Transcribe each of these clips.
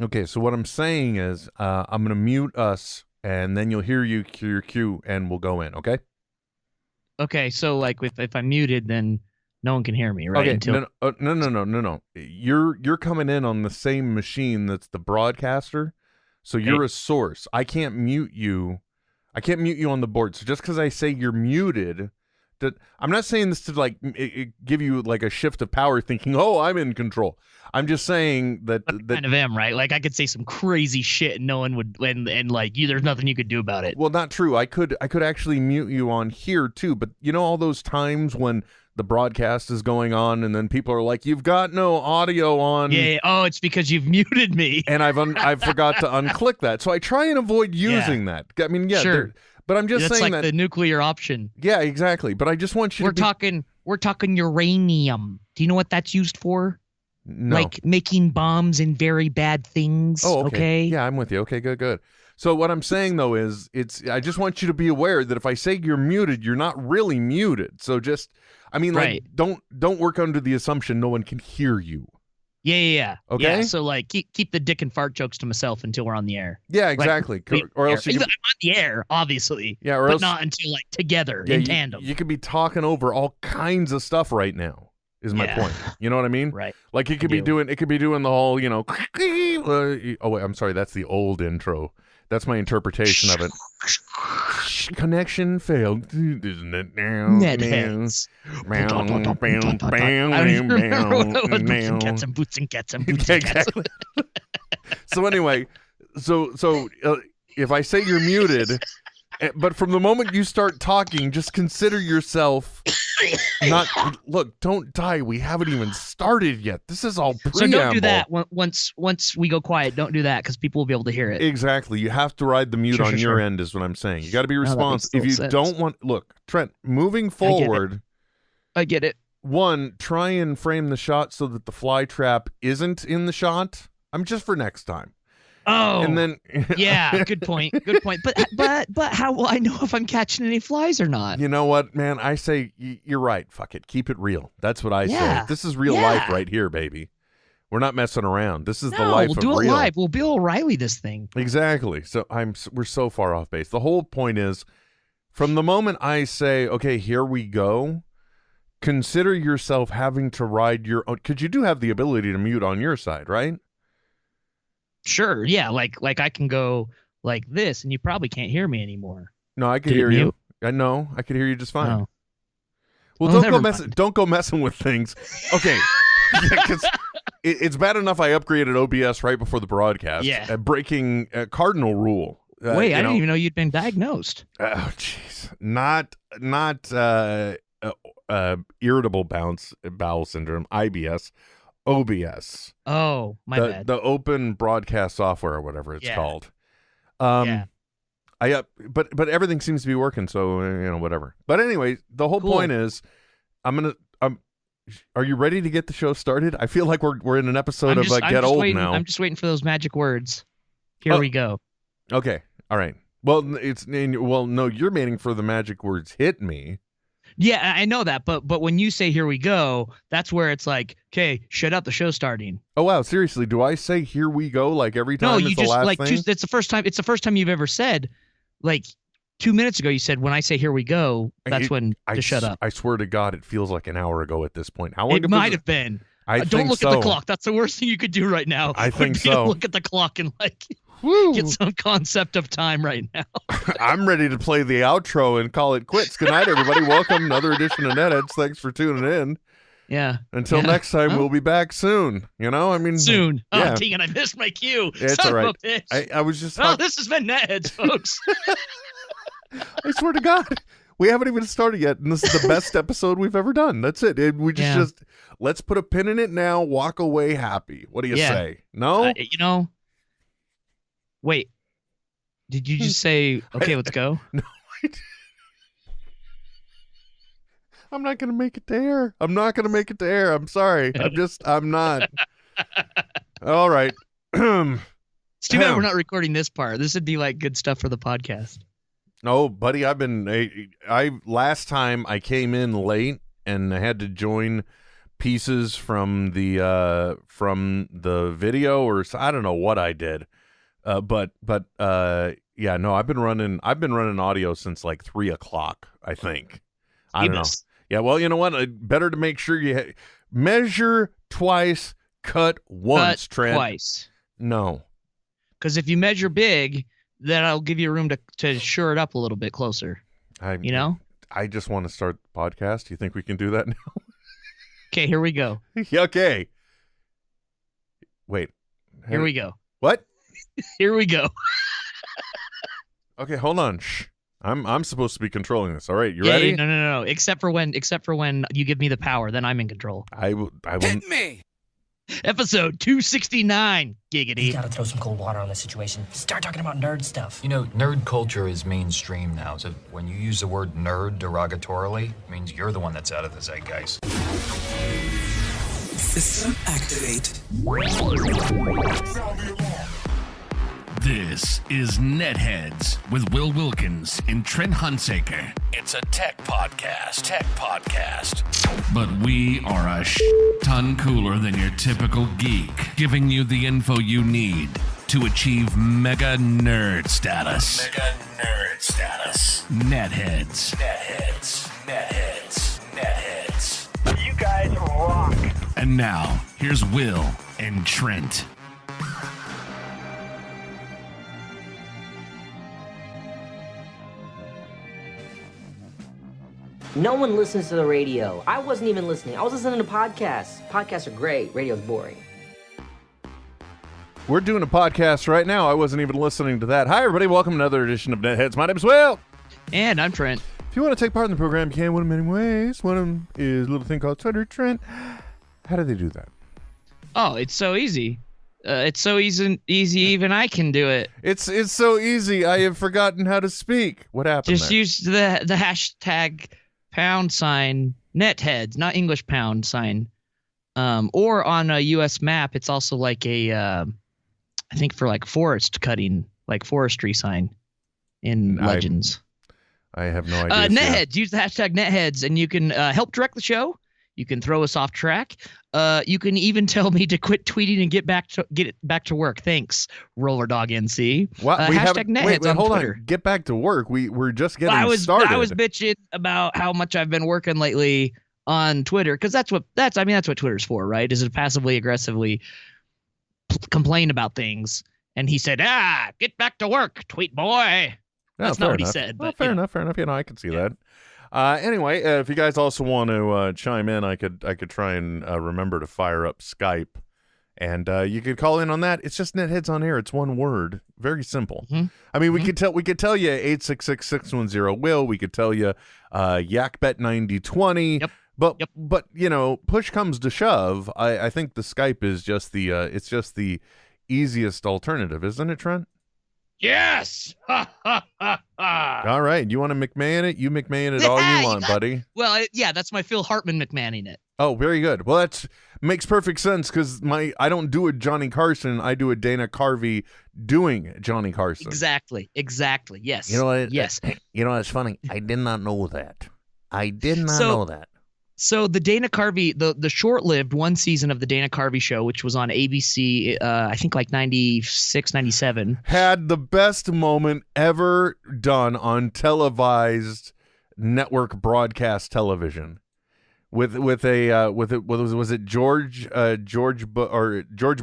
Okay, so what I'm saying is I'm going to mute us, and then you'll hear your cue, and we'll go in, okay? Okay, so like if I'm muted, then no one can hear me, right? Okay, Until no. You're coming in on the same machine that's the broadcaster, so you're okay. a source. I can't mute you. I can't mute you on the board. So just because I say you're muted, that I'm not saying this to like give you like a shift of power, thinking, "Oh, I'm in control." I'm just saying that But I kind of am, right? Like I could say some crazy shit and no one would and like you there's nothing you could do about it. well, not true. I could actually mute you on here too, but you know all those times when the broadcast is going on and then people are like, "You've got no audio on." Yeah. Oh, it's because you've muted me. And I forgot to unclick that. So I try and avoid Yeah. using that. I mean, yeah, Sure. but I'm just That's saying like that. the nuclear option. Yeah, exactly. But I just want you We're to be talking uranium. Do you know what that's used for? no. Like making bombs and very bad things, Oh, okay. okay? Yeah, I'm with you. Okay, good. So what I'm saying though is I just want you to be aware that if I say you're muted, you're not really muted. So just I mean like Right. don't work under the assumption no one can hear you. Yeah. Okay? Yeah, so like keep the dick and fart jokes to myself until we're on the air. Yeah, Like exactly. we- Or else you I'm could, on the air, obviously. yeah, or But else not until like together yeah, in tandem. you could be talking over all kinds of stuff right now. Is my Yeah. point. You know what I mean? Right. Like it I could be do. doing the whole, oh wait, I'm sorry, that's the old intro. That's my interpretation of it. Connection failed. NetHeads. I don't even remember what it was. Boots and cats. Exactly. So anyway, so if I say you're muted, but from the moment you start talking, just consider yourself not. Look, don't die. We haven't even started yet. This is all preamble. So don't do that once we go quiet. Don't do that because people will be able to hear it. Exactly. You have to ride the mute on your Sure. end, is what I'm saying. You got to be that makes responsible. If you total sense. don't want, look, Trent, moving forward, I get it. one, try and frame the shot so that the fly trap isn't in the shot. I'm just for next time. Oh, And then, yeah, good point. Good point. But how will I know if I'm catching any flies or not? you know what, man? I say you're right. Fuck it. Keep it real. That's what I Yeah. say. This is real Yeah. life right here, baby. We're not messing around. This is the No, life we'll of do it real. live. We'll Bill O'Reilly this thing. Exactly. So we're so far off base. The whole point is, from the moment I say, okay, here we go, consider yourself having to ride your own, because you do have the ability to mute on your side, right? Sure. Yeah. Like I can go like this, and you probably can't hear me anymore. No, I could Did it hear you. mute? I know. I could hear you just fine. Oh. Well, Well, never mind. don't go messing with things. Okay. Because it's bad enough I upgraded OBS right before the broadcast. Yeah. Breaking a cardinal rule. Wait, I didn't even know you'd been diagnosed. Oh, jeez. Not irritable bowel syndrome, IBS, OBS. Oh, my bad. The open broadcast software or whatever it's Yeah. called. Yeah. But everything seems to be working, so whatever. But anyway, the whole Cool. point is, are you ready to get the show started? I feel like we're in an episode of Get Old waiting, now. I'm just waiting for those magic words. Here Oh. we go. Okay, all right. Well, no, you're waiting for the magic words hit me. Yeah, I know that, but when you say "here we go," that's where it's like, okay, shut up, the show's starting. Oh wow, seriously, do I say "here we go" like every time? No, it's you the just last like thing? it's the first time. It's the first time you've ever said, like 2 minutes ago. You said when I say "here we go," that's when to shut up. I swear to God, it feels like an hour ago at this point. How long? It might have been. I Don't think look so. at the clock. That's the worst thing you could do right now. I think would be to so. look at the clock and like Woo. get some concept of time right now. I'm ready to play the outro and call it quits. Good night, everybody. Welcome, another edition of NetHeads. Thanks for tuning in. Yeah. Until Yeah. next time, Huh? we'll be back soon. I mean, Soon. Yeah. Oh, dang it! I missed my cue. It's Son all right. of a bitch. I was just. Oh, this has been NetHeads, folks. I swear to God, we haven't even started yet, and this is the best episode we've ever done. That's it. We just let's put a pin in it now. Walk away happy. What do you say? No. Wait. Did you just say okay? Let's go. No. I'm not gonna make it to air. I'm not gonna make it to air. I'm sorry. I'm not. All right. It's too bad we're not recording this part. This would be like good stuff for the podcast. No, buddy, last time I came in late and I had to join pieces from the video, or I don't know what I did. But yeah, no, I've been running audio since like 3 o'clock, I think. I don't know. Yeah, well, you know what? Better to make sure you measure twice, cut once, Trent. Twice. No. Because if you measure big, then I'll give you room to shore it up a little bit closer. I just want to start the podcast. You think we can do that now? Okay, here we go. Okay. Wait. Here we go. What? Here we go. Okay, hold on. Shh. I'm supposed to be controlling this. All right, you ready? No. Except for when you give me the power, then I'm in control. I will. Hit me. Episode 269. Giggity. You gotta throw some cold water on the situation. Start talking about nerd stuff. You know, nerd culture is mainstream now, so when you use the word nerd derogatorily, it means you're the one that's out of the zeitgeist. System activate. This is NetHeads with Will Wilkins and Trent Hunsaker. It's a tech podcast. But we are a ton cooler than your typical geek, giving you the info you need to achieve mega nerd status. NetHeads. You guys rock. And now, here's Will and Trent. No one listens to the radio. I wasn't even listening. I was listening to podcasts. Podcasts are great. Radio's boring. We're doing a podcast right now. I wasn't even listening to that. Hi, everybody. Welcome to another edition of NetHeads. My name's Will. And I'm Trent. If you want to take part in the program, you can one of many ways. One of them is a little thing called Twitter. Trent, how do they do that? Oh, it's so easy. It's so easy even I can do it. It's so easy. I have forgotten how to speak. What happened Just use the hashtag # NetHeads, not English #. Or on a U.S. map, it's also like a, I think for like forest cutting, like forestry sign in Legends. I have no idea. NetHeads, use the hashtag NetHeads, and you can help direct the show. You can throw us off track. You can even tell me to quit tweeting and get it back to work. Thanks, Roller Dog NC. Hashtag NetHeads on Twitter. Get back to work. We're just getting started. I was bitching about how much I've been working lately on Twitter, because that's what Twitter's for, right? Is to passively aggressively complain about things. And he said, get back to work, tweet boy. That's not what he said. Well, fair enough. You know, I can see that. Anyway, if you guys also want to chime in, I could try and remember to fire up Skype, and you could call in on that. It's just NetHeads on air. It's one word, very simple. Mm-hmm. I mean, we could tell you 866-610-WILL. We could tell you YakBet9020. Yep. But you know, push comes to shove. I think the Skype is just the easiest alternative, isn't it, Trent? Yes. All right. You want to McMahon it? You McMahon it all you want, buddy. Well, that's my Phil Hartman McMahonning it. Oh, very good. Well, that makes perfect sense, because I don't do a Johnny Carson. I do a Dana Carvey doing Johnny Carson. Exactly. Yes. You know what? Yes. You know, it's funny. I did not know that. Know that. So the Dana Carvey, the short-lived one season of the Dana Carvey show, which was on ABC, I think like 96, 97. Had the best moment ever done on televised network broadcast television. Was it George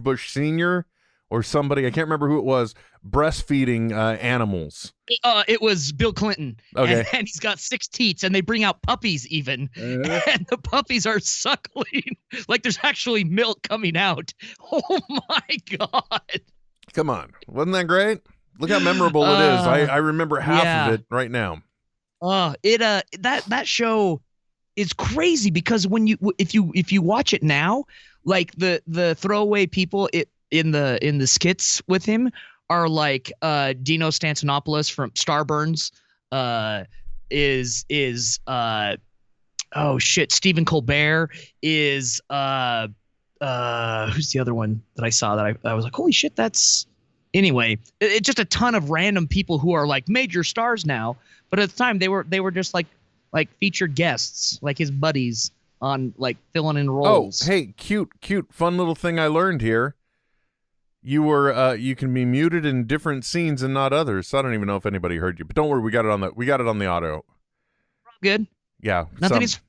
Bush Sr. or somebody, I can't remember who it was, breastfeeding animals. It was Bill Clinton. Okay. And he's got 6 teats, and they bring out puppies even. And the puppies are suckling. Like there's actually milk coming out. Oh my God. Come on. Wasn't that great? Look how memorable it is. I remember half of it right now. That show is crazy, because if you watch it now, like the throwaway people in the skits with him are like Dino Stantonopoulos from Starburns, Stephen Colbert is who's the other one that I saw that I was like, holy shit, that's anyway. It's just a ton of random people who are like major stars now, but at the time they were just like featured guests, like his buddies on like filling in Oh, roles. hey, cute, fun little thing I learned here. You were you can be muted in different scenes and not others. So I don't even know if anybody heard you, but don't worry, we got it on the audio. Good. Yeah, Nothing is.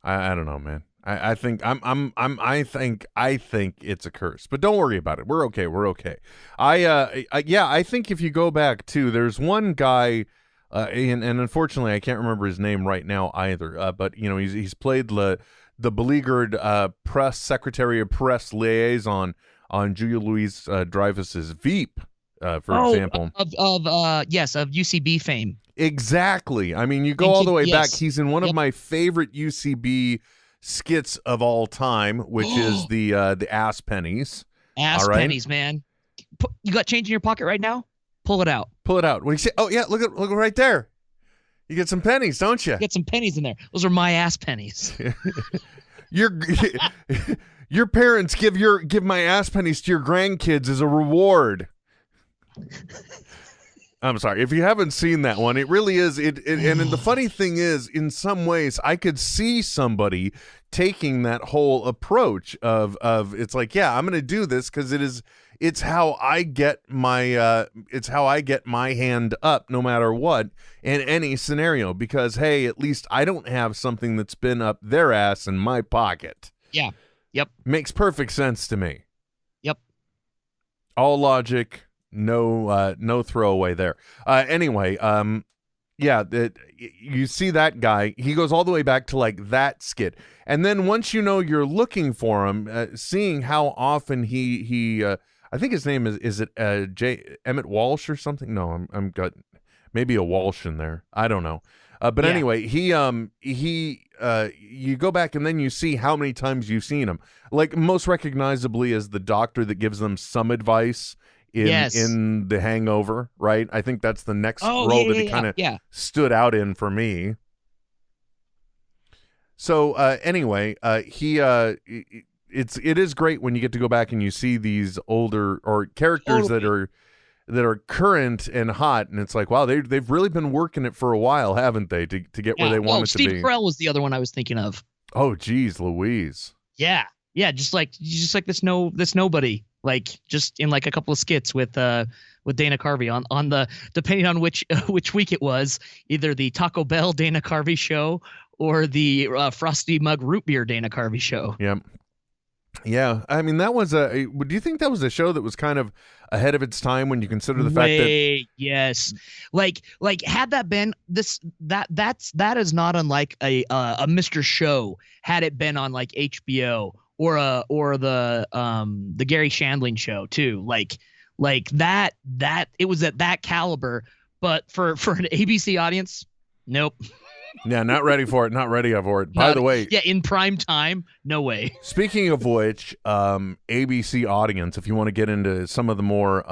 I don't know, man. I think I think it's a curse, but don't worry about it. We're okay. I think if you go back too, there's one guy, and unfortunately I can't remember his name right now either. But you know he's played the beleaguered press secretary of press liaison on Julia Louise Dreyfus's Veep, for example. Of UCB fame. Exactly. I mean, you go all the way back. He's in one of my favorite UCB skits of all time, which is the ass pennies. Ass pennies, man. You got change in your pocket right now? Pull it out. Pull it out. When you say, "Oh yeah, look right there," you get some pennies, don't you? Get some pennies in there. Those are my ass pennies. Your parents give my ass pennies to your grandkids as a reward. I'm sorry. If you haven't seen that one, it really is. And the funny thing is, in some ways, I could see somebody taking that whole approach of it's like, yeah, I'm going to do this because it's how I get my hand up no matter what in any scenario, because hey, at least I don't have something that's been up their ass in my pocket. Yeah. Yep. Makes perfect sense to me. Yep. All logic. No throwaway there. Anyway, yeah, you see that guy. He goes all the way back to like that skit, and then once you know you're looking for him, seeing how often he I think his name is it Emmett Walsh or something? No, I'm got maybe a Walsh in there. I don't know. But yeah. Anyway, he you go back and then you see how many times you've seen him. Like most recognizably as the doctor that gives them some advice in The Hangover, right? I think that's the next role that he kind of stood out in for me. So anyway, it is great when you get to go back and you see these older or characters that are current and hot, and it's like, wow, they've really been working it for a while, haven't they, to get where they want it to be. Steve Carell was the other one I was thinking of. Oh, geez, Louise. Yeah, just like this nobody. Like just in like a couple of skits with Dana Carvey on the, depending on which week it was, either the Taco Bell Dana Carvey show or the Frosty Mug Root Beer Dana Carvey show. Yep. Yeah, I mean do you think that was a show that was kind of ahead of its time when you consider the fact that yes, like had that been that is not unlike a Mr. Show had it been on like HBO or the Gary Shandling show too, like that it was at that caliber, but for an ABC audience, nope. Yeah, not ready for it. Not ready for it. By the way, yeah, in prime time, no way. Speaking of which, ABC audience, if you want to get into some of the more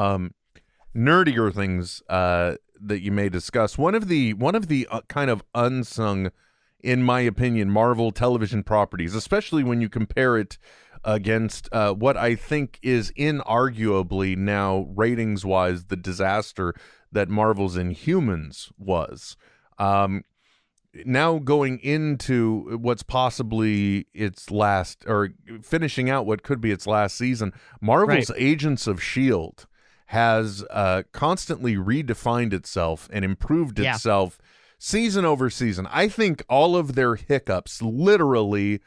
nerdier things that you may discuss, one of the kind of unsung, in my opinion, Marvel television properties, especially when you compare it against what I think is inarguably now ratings-wise the disaster that Marvel's Inhumans was. Now going into what's possibly its last, or finishing out what could be its last season, Marvel's Agents of S.H.I.E.L.D. has constantly redefined itself and improved itself season over season. I think all of their hiccups literally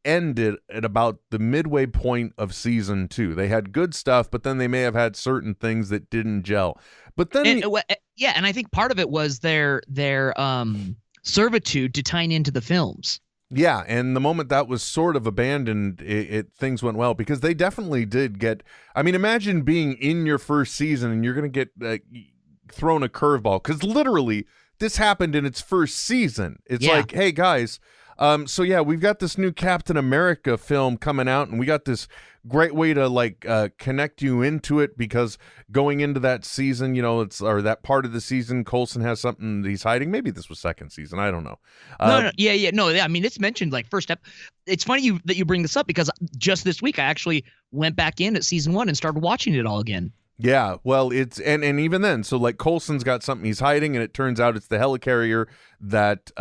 ended at about the midway point of season 2. They had good stuff, but then they may have had certain things that didn't gel. But then and I think part of it was their servitude to tying into the films. Yeah, and the moment that was sort of abandoned, things went well, because they definitely did get. I mean, imagine being in your first season and you're going to get thrown a curveball, because literally this happened in its first season. It's like, hey guys, so yeah, we've got this new Captain America film coming out, and we got this great way to connect you into it, because going into that season, or that part of the season, Coulson has something that he's hiding. Maybe this was second season, I don't know. No. I mean, it's mentioned like first step. It's funny that you bring this up, because just this week I actually went back in at season 1 and started watching it all again. Yeah, well, it's and even then, so like Coulson's got something he's hiding, and it turns out it's the helicarrier that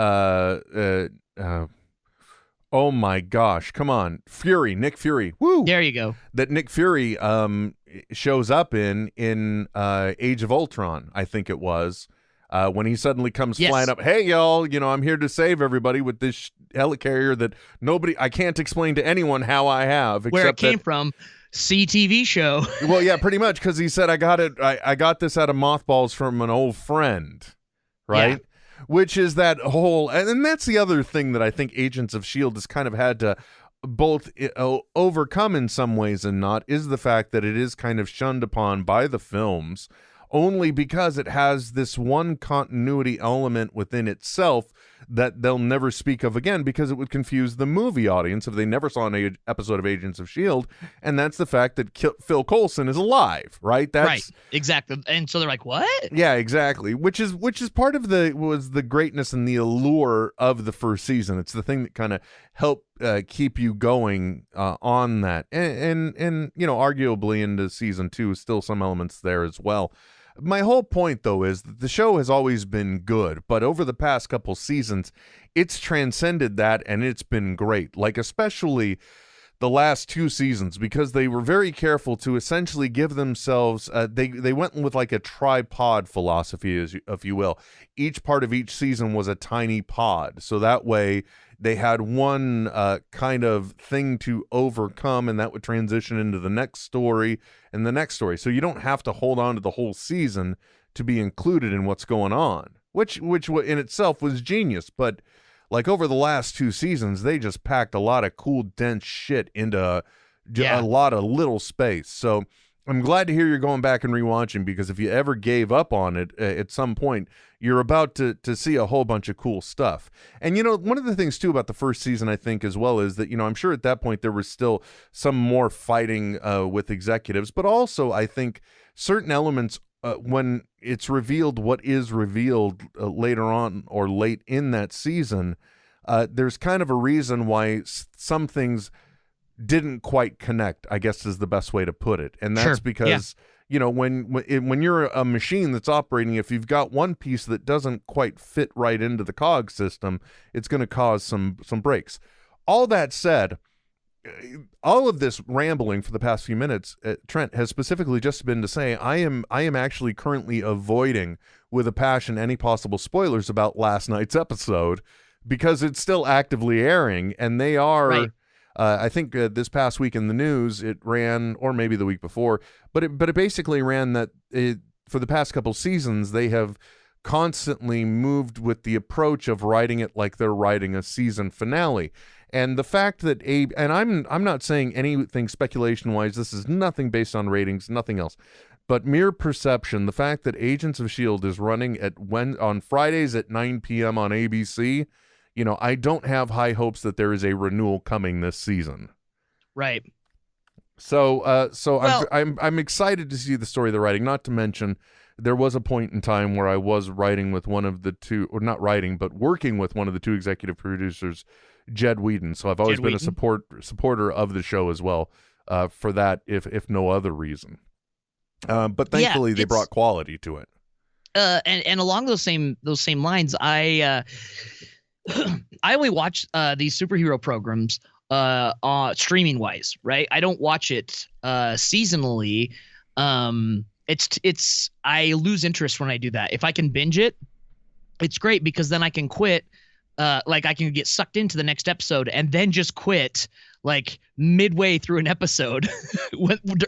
oh my gosh, come on, Nick Fury, woo! There you go. That Nick Fury shows up in Age of Ultron, I think it was, when he suddenly comes flying up. Hey, y'all, I'm here to save everybody with this helicarrier that I can't explain to anyone how I have. Where it came from. CTV show. Well, yeah, pretty much, because he said I got this out of mothballs from an old friend, right? Yeah. Which is that whole, and that's the other thing that I think Agents of S.H.I.E.L.D. has kind of had to both overcome in some ways and not, is the fact that it is kind of shunned upon by the films only because it has this one continuity element within itself that they'll never speak of again, because it would confuse the movie audience if they never saw an episode of Agents of S.H.I.E.L.D., and that's the fact that Phil Coulson is alive, right? Right, exactly. And so they're like, what? Yeah, exactly. Which is part of the greatness and the allure of the first season. It's the thing that kind of helped keep you going on that. And arguably into season 2, still some elements there as well. My whole point, though, is that the show has always been good, but over the past couple seasons, it's transcended that, and it's been great. Like, especially the last 2 seasons, because they were very careful to essentially give themselves, they went with like a tripod philosophy, if you will. Each part of each season was a tiny pod, so that way they had one kind of thing to overcome, and that would transition into the next story and the next story. So you don't have to hold on to the whole season to be included in what's going on, which in itself was genius. But like over the last 2 seasons, they just packed a lot of cool, dense shit into a lot of little space. So I'm glad to hear you're going back and rewatching, because if you ever gave up on it at some point, you're about to see a whole bunch of cool stuff. And, one of the things, too, about the first season, I think, as well, is that, I'm sure at that point there was still some more fighting with executives, but also I think certain elements, when it's revealed what is revealed later on or late in that season, there's kind of a reason why some things didn't quite connect, I guess is the best way to put it. And that's because, when you're a machine that's operating, if you've got one piece that doesn't quite fit right into the cog system, it's going to cause some breaks. All that said, all of this rambling for the past few minutes, Trent, has specifically just been to say I am actually currently avoiding with a passion any possible spoilers about last night's episode, because it's still actively airing, and they are... Right. I think this past week in the news it ran, or maybe the week before, but it basically ran that for the past couple seasons they have constantly moved with the approach of writing it like they're writing a season finale. And the fact that and I'm not saying anything speculation wise, this is nothing based on ratings, nothing else, but mere perception. The fact that Agents of S.H.I.E.L.D. is running on Fridays at 9 p.m. on ABC. I don't have high hopes that there is a renewal coming this season. Right. So I'm excited to see the story they're writing. Not to mention, there was a point in time where I was writing with one of the two, or not writing, but working with one of the 2 executive producers, Jed Whedon. So I've always been a supporter of the show as well, for that, if no other reason. But thankfully, they brought quality to it. And along those same lines, I only watch these superhero programs streaming wise, right? I don't watch it seasonally. It's I lose interest when I do that. If I can binge it, it's great, because then I can quit. Like I can get sucked into the next episode and then just quit like midway through an episode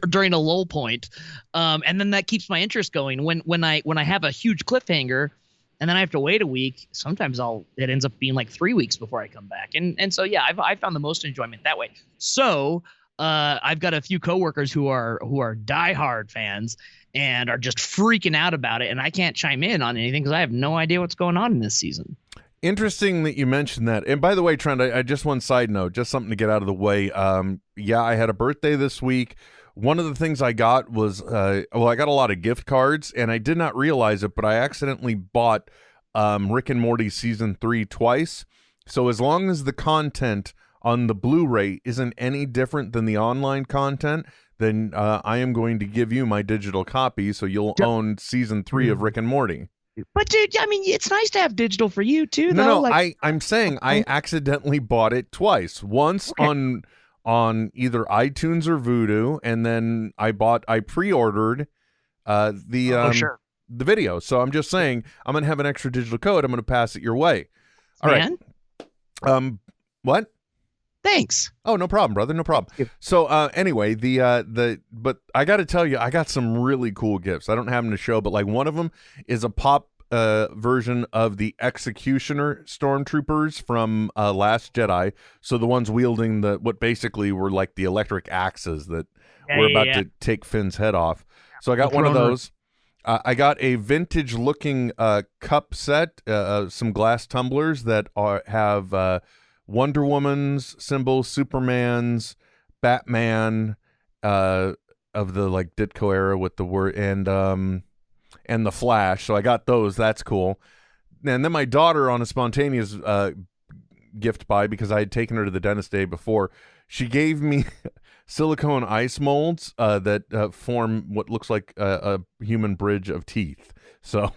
during a lull point. And then that keeps my interest going. When I have a huge cliffhanger, and then I have to wait a week. Sometimes it ends up being like 3 weeks before I come back. And so, yeah, I've found the most enjoyment that way. So I've got a few coworkers who are diehard fans and are just freaking out about it. And I can't chime in on anything because I have no idea what's going on in this season. Interesting that you mentioned that. And by the way, Trent, I just one side note, just something to get out of the way. I had a birthday this week. One of the things I got was, I got a lot of gift cards, and I did not realize it, but I accidentally bought Rick and Morty Season 3 twice. So as long as the content on the Blu-ray isn't any different than the online content, then I am going to give you my digital copy, so you'll own Season 3 of Rick and Morty. But dude, I mean, it's nice to have digital for you too, though. No, Like, I'm saying I accidentally bought it twice. Once on either iTunes or Vudu, and then I pre-ordered the video. So I'm just saying I'm gonna have an extra digital code. I'm gonna pass it your way. All right. What? Thanks. Oh, no problem, brother. No problem. So anyway, but I got to tell you, I got some really cool gifts. I don't have them to show, but like one of them is a pop version of the Executioner Stormtroopers from Last Jedi. So the ones wielding what basically were like the electric axes that were about to take Finn's head off. So I got one of those. I got a vintage-looking cup set, some glass tumblers that have Wonder Woman's symbols, Superman's, Batman, of the like Ditko era with the word, and the Flash. So I got those. That's cool. And then my daughter, on a spontaneous gift buy, because I had taken her to the dentist day before, she gave me silicone ice molds that form what looks like a human bridge of teeth. So.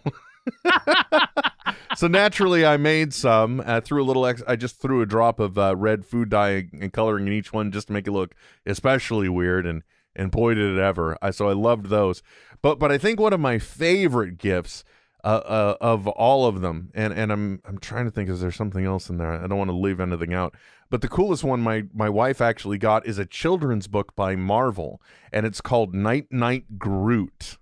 So naturally, I made some. Threw a little. I just threw a drop of red food dye and coloring in each one just to make it look especially weird. And boy did it ever! So I loved those. But I think one of my favorite gifts of all of them, and I'm trying to think, is there something else in there? I don't want to leave anything out. But the coolest one my wife actually got is a children's book by Marvel, and it's called Night Night Groot.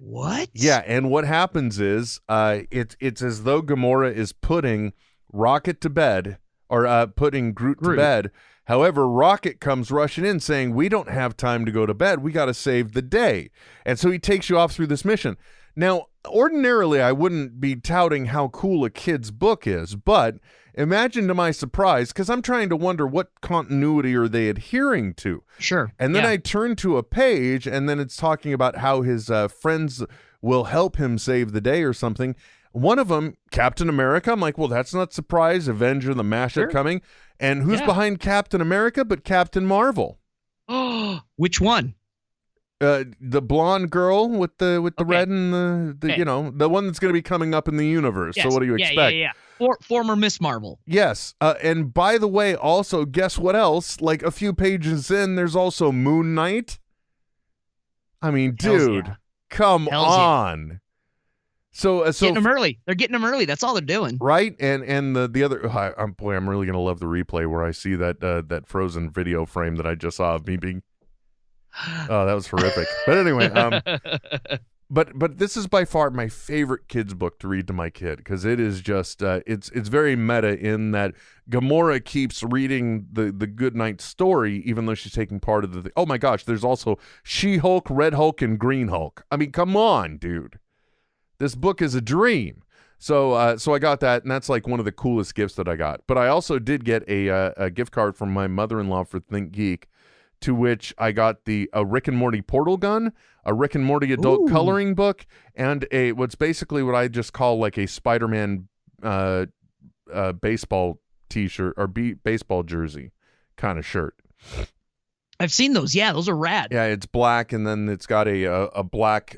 What? Yeah, and what happens is it's as though Gamora is putting Rocket to bed, or putting Groot to bed. However, Rocket comes rushing in saying, we don't have time to go to bed. We got to save the day. And so he takes you off through this mission. Now, ordinarily, I wouldn't be touting how cool a kid's book is, but imagine to my surprise, because I'm trying to wonder what continuity are they adhering to. Sure. And then I turn to a page, and then it's talking about how his friends will help him save the day or something. One of them, Captain America. I'm like, well, that's not surprise. Avenger, the mashup coming. And who's behind Captain America but Captain Marvel? Which one? The blonde girl with the red and the the one that's going to be coming up in the universe. Yes. So what do you expect? Yeah. Former Miss Marvel. Yes. And by the way, also, guess what else? Like a few pages in, there's also Moon Knight. I mean, dude, come on. So getting them early. They're getting them early. That's all they're doing. Right. And the other, boy, I'm really going to love the replay where I see that frozen video frame that I just saw of me being. Oh, that was horrific. But anyway, but this is by far my favorite kids book to read to my kid, because it is just it's very meta in that Gamora keeps reading the Good Night story even though she's taking part of the. Oh my gosh, there's also She-Hulk, Red Hulk, and Green Hulk. I mean, come on, dude. This book is a dream. So I got that, and that's like one of the coolest gifts that I got. But I also did get a gift card from my mother-in-law for Think Geek, to which I got a Rick and Morty portal gun, a Rick and Morty adult coloring book, and what's basically what I just call like a Spider-Man baseball t-shirt or baseball jersey kind of shirt. I've seen those. Yeah, those are rad. Yeah, it's black, and then it's got a black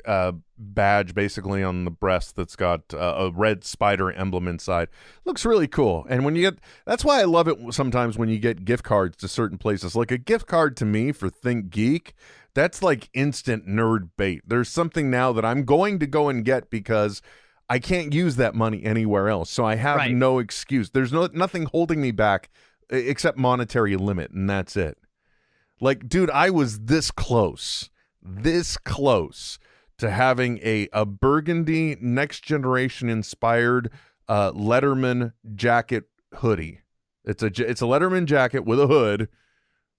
badge basically on the breast that's got a red spider emblem inside. Looks really cool. And when you get, that's why I love it sometimes when you get gift cards to certain places. Like a gift card to me for Think Geek, that's like instant nerd bait. There's something now that I'm going to go and get because I can't use that money anywhere else. So I have no excuse. There's nothing holding me back except monetary limit, and that's it. Like, dude, I was this close to having a burgundy Next Generation inspired Letterman jacket hoodie. It's a Letterman jacket with a hood,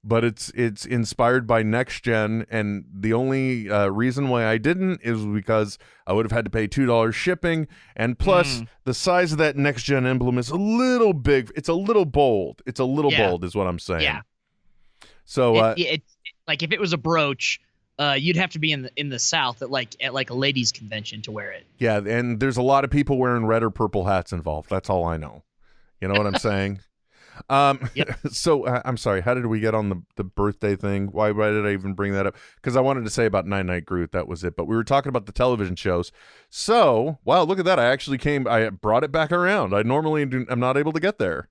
but it's inspired by Next Gen, and the only reason why I didn't is because I would have had to pay $2 shipping, and plus the size of that Next Gen emblem is a little big. It's a little bold. It's a little bold is what I'm saying. Yeah. So it's like if it was a brooch, you'd have to be in the South at like a ladies' convention to wear it. Yeah, and there's a lot of people wearing red or purple hats involved. That's all I know. You know what I'm saying? Yep. So I'm sorry. How did we get on the birthday thing? Why did I even bring that up? Because I wanted to say about Night Night Groot. That was it. But we were talking about the television shows. So wow, look at that. I brought it back around. I normally I'm not able to get there.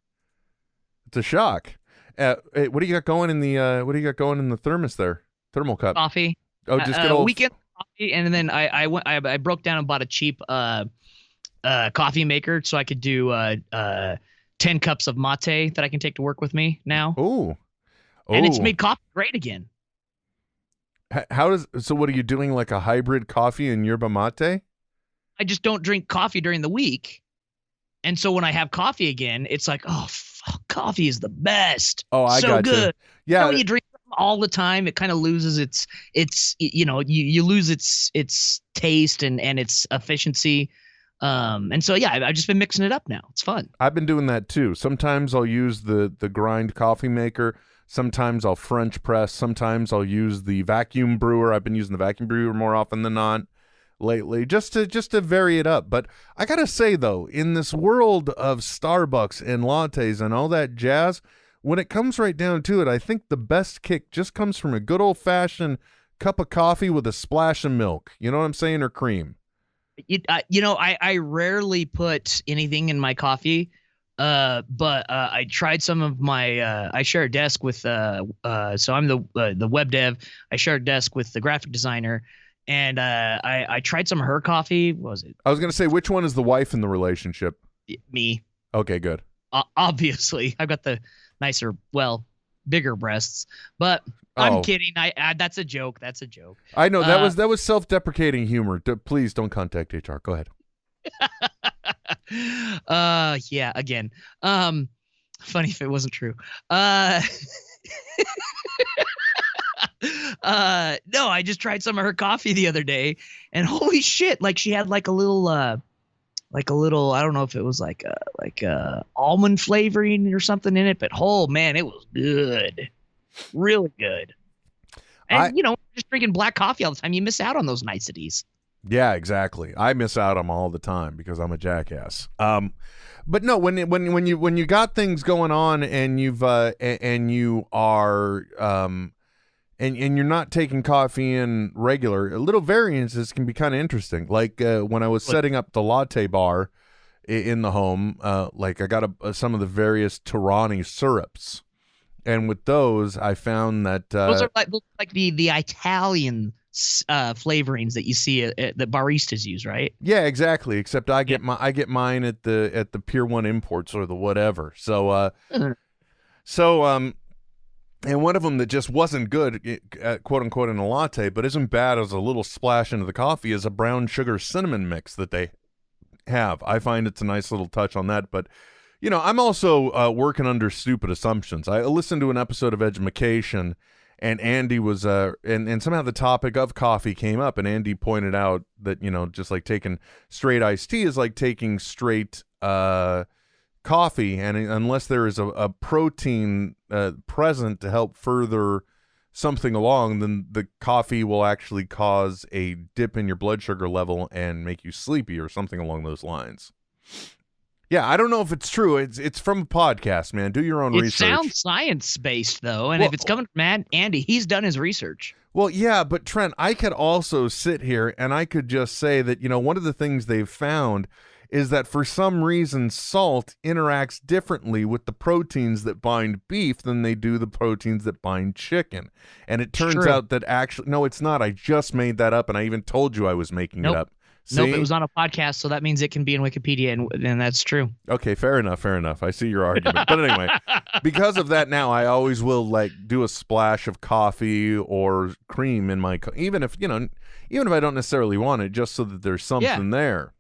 It's a shock. Hey, what do you got going in the thermos there? Thermal cup. Coffee. Oh, just get old. Weekend coffee, and then I broke down and bought a cheap coffee maker so I could do 10 cups of mate that I can take to work with me now. Oh. And it's made coffee great again. So what are you doing, like a hybrid coffee and yerba mate? I just don't drink coffee during the week. And so when I have coffee again, it's like, oh, fuck, coffee is the best. Oh, I so got good. Yeah. You know, when you drink all the time, it kind of loses its you lose its taste and its efficiency. And so, yeah, I've just been mixing it up now. It's fun. I've been doing that too. Sometimes I'll use the grind coffee maker. Sometimes I'll French press. Sometimes I'll use the vacuum brewer. I've been using the vacuum brewer more often than not lately, just to vary it up. But I gotta say though, in this world of Starbucks and lattes and all that jazz, when it comes right down to it, I think the best kick just comes from a good old fashioned cup of coffee with a splash of milk. You know what I'm saying? Or cream. I rarely put anything in my coffee, but I tried some of my. I share a desk with. So I'm the web dev. I share a desk with the graphic designer, and I tried some of her coffee. What was it? I was gonna say, which one is the wife in the relationship? Me. Okay, good. Obviously, I've got the nicer, bigger breasts, but. I'm kidding. That's a joke. That's a joke. I know that was self-deprecating humor. Please don't contact HR. Go ahead. Yeah. Again. Funny if it wasn't true. No, I just tried some of her coffee the other day, and holy shit! Like she had like a little. I don't know if it was like almond flavoring or something in it, but oh man, it was good. Really good. And, just drinking black coffee all the time, you miss out on those niceties. Yeah, exactly. I miss out on them all the time because I'm a jackass. But no, when you got things going on and you've and you are and you're not taking coffee in regular, little variances can be kind of interesting. Like when I was setting up the latte bar in the home, like I got some of the various Tirani syrups. And with those, I found that those are like the Italian flavorings that you see that baristas use, right? Yeah, exactly. Except I get mine at the Pier 1 Imports or the whatever. So and one of them that just wasn't good, quote unquote, in a latte, but isn't bad as a little splash into the coffee, is a brown sugar cinnamon mix that they have. I find it's a nice little touch on that, but. I'm also working under stupid assumptions. I listened to an episode of Edumacation, and Andy was and somehow the topic of coffee came up, and Andy pointed out that just like taking straight iced tea is like taking straight coffee, and unless there is a protein present to help further something along, then the coffee will actually cause a dip in your blood sugar level and make you sleepy or something along those lines. Yeah, I don't know if it's true. It's from a podcast, man. Do your own research. It sounds science-based, though, and if it's coming from Andy, he's done his research. Well, yeah, but Trent, I could also sit here and I could just say that, one of the things they've found is that for some reason salt interacts differently with the proteins that bind beef than they do the proteins that bind chicken. And it turns out that actually, no, it's not. I just made that up, and I even told you I was making it up. See? Nope, it was on a podcast, so that means it can be in Wikipedia, and that's true. Okay, fair enough. I see your argument. But anyway, because of that now, I always will do a splash of coffee or cream in my even if I don't necessarily want it, just so that there's something there.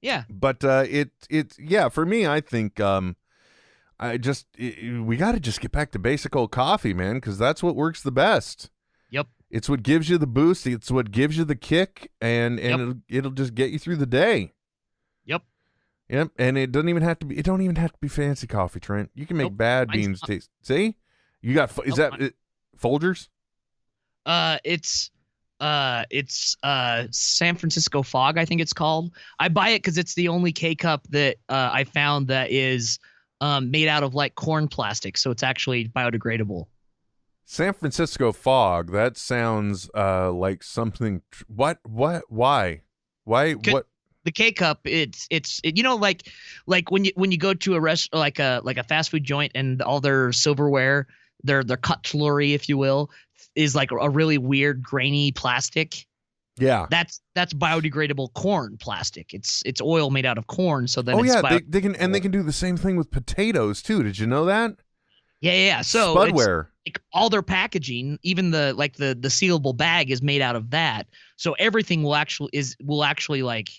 Yeah. But for me, I think we got to just get back to basic old coffee, man, because that's what works the best. Yep. It's what gives you the boost. It's what gives you the kick, and it'll just get you through the day. Yep. Yep. And it don't even have to be fancy coffee, Trent. You can make bad beans taste. See, you got Folgers? It's San Francisco Fog, I think it's called. I buy it because it's the only K cup that I found that is made out of like corn plastic, so it's actually biodegradable. San Francisco fog. That sounds like something. What? Why? What? The K cup, it's you know, like when you go to a like a fast food joint and all their silverware, their cutlery, if you will, is like a really weird grainy plastic. Yeah, that's biodegradable corn plastic. It's oil made out of corn, so then they can do the same thing with potatoes too. Did you know that? Yeah. So Spudware. Like all their packaging, even the sealable bag is made out of that. So everything will actually like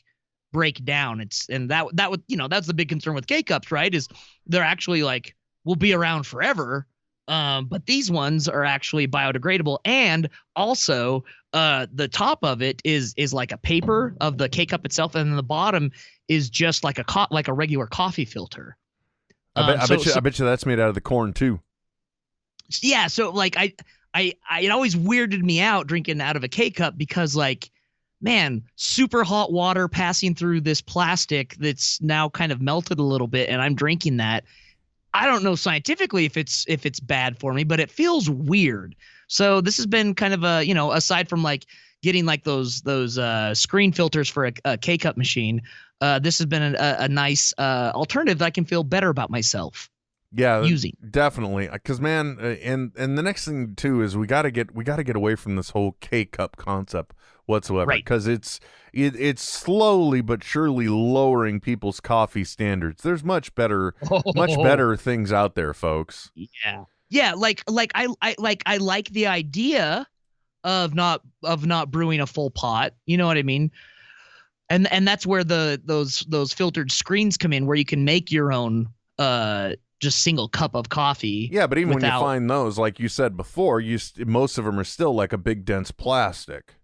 break down. That would, you know, that's the big concern with K cups, right? Is they're actually like will be around forever. But these ones are actually biodegradable, and also the top of it is like a paper of the K cup itself, and then the bottom is just like a regular coffee filter. I bet you that's made out of the corn too. Yeah, so like it always weirded me out drinking out of a K cup because like, man, super hot water passing through this plastic that's now kind of melted a little bit, and I'm drinking that. I don't know scientifically if it's bad for me, but it feels weird. So this has been kind of a, you know, aside from like getting like those screen filters for a K cup machine, this has been a nice alternative that I can feel better about myself. Yeah, using definitely, because man, and the next thing too is we gotta get away from this whole K cup concept whatsoever, because it's slowly but surely lowering people's coffee standards. There's much better things out there, folks. Yeah, like I like the idea of not brewing a full pot. You know what I mean? And that's where those filtered screens come in, where you can make your own just single cup of coffie. Yeah, but even when you find those, like you said before, most of them are still like a big dense plastic.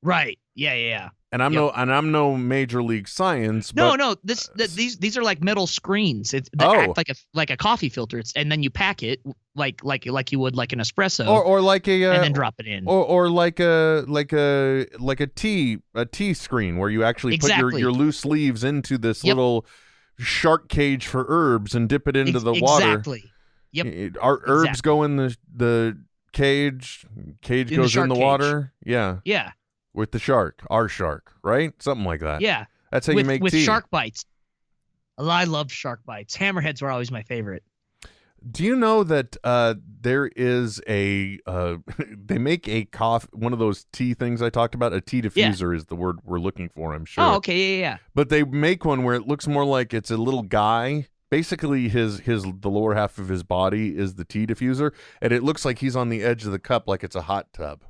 Right. Yeah. And I'm no major league science. No. These are like metal screens. Act like a coffee filter. And then you pack it like you would like an espresso, or like a and then drop it in, or like a tea screen where you actually put your loose leaves into this little shark cage for herbs and dip it into the water. Exactly. Yep. Our herbs go in the cage. Cage goes in the water. Yeah. Yeah. With the shark, our shark, right? Something like that. Yeah. That's how you make tea. With shark bites. I love shark bites. Hammerheads were always my favorite. Do you know that there is a they make a one of those tea things I talked about? A tea diffuser is the word we're looking for, I'm sure. Oh, okay, yeah. But they make one where it looks more like it's a little guy. Basically, the lower half of his body is the tea diffuser, and it looks like he's on the edge of the cup like it's a hot tub.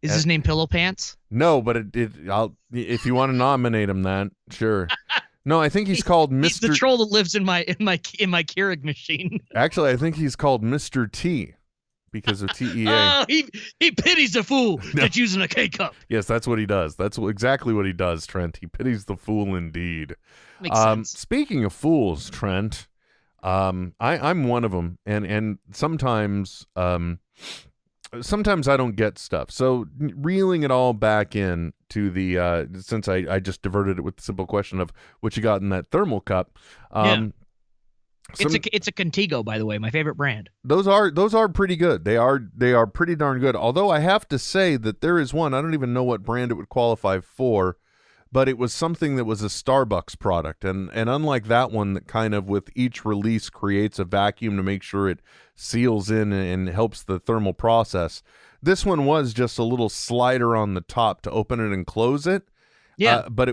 Is his name Pillow Pants? No, but if you want to nominate him, that sure. No, I think he's called Mr. He's the troll that lives in my Keurig machine. Actually, I think he's called Mr. T because of TEA. Oh, he pities the fool that's using a K cup. Yes, that's what he does. That's exactly what he does, Trent. He pities the fool indeed. Makes sense. Speaking of fools, Trent, I'm one of them, and sometimes I don't get stuff. So reeling it all back in to the since I just diverted it with the simple question of what you got in that thermal cup. It's a Contigo, by the way, my favorite brand. Those are pretty good. They are pretty darn good. Although I have to say that there is one, I don't even know what brand it would qualify for, but it was something that was a Starbucks product, and unlike that one that kind of with each release creates a vacuum to make sure it seals in and helps the thermal process. This one was just a little slider on the top to open it and close it. Yeah, but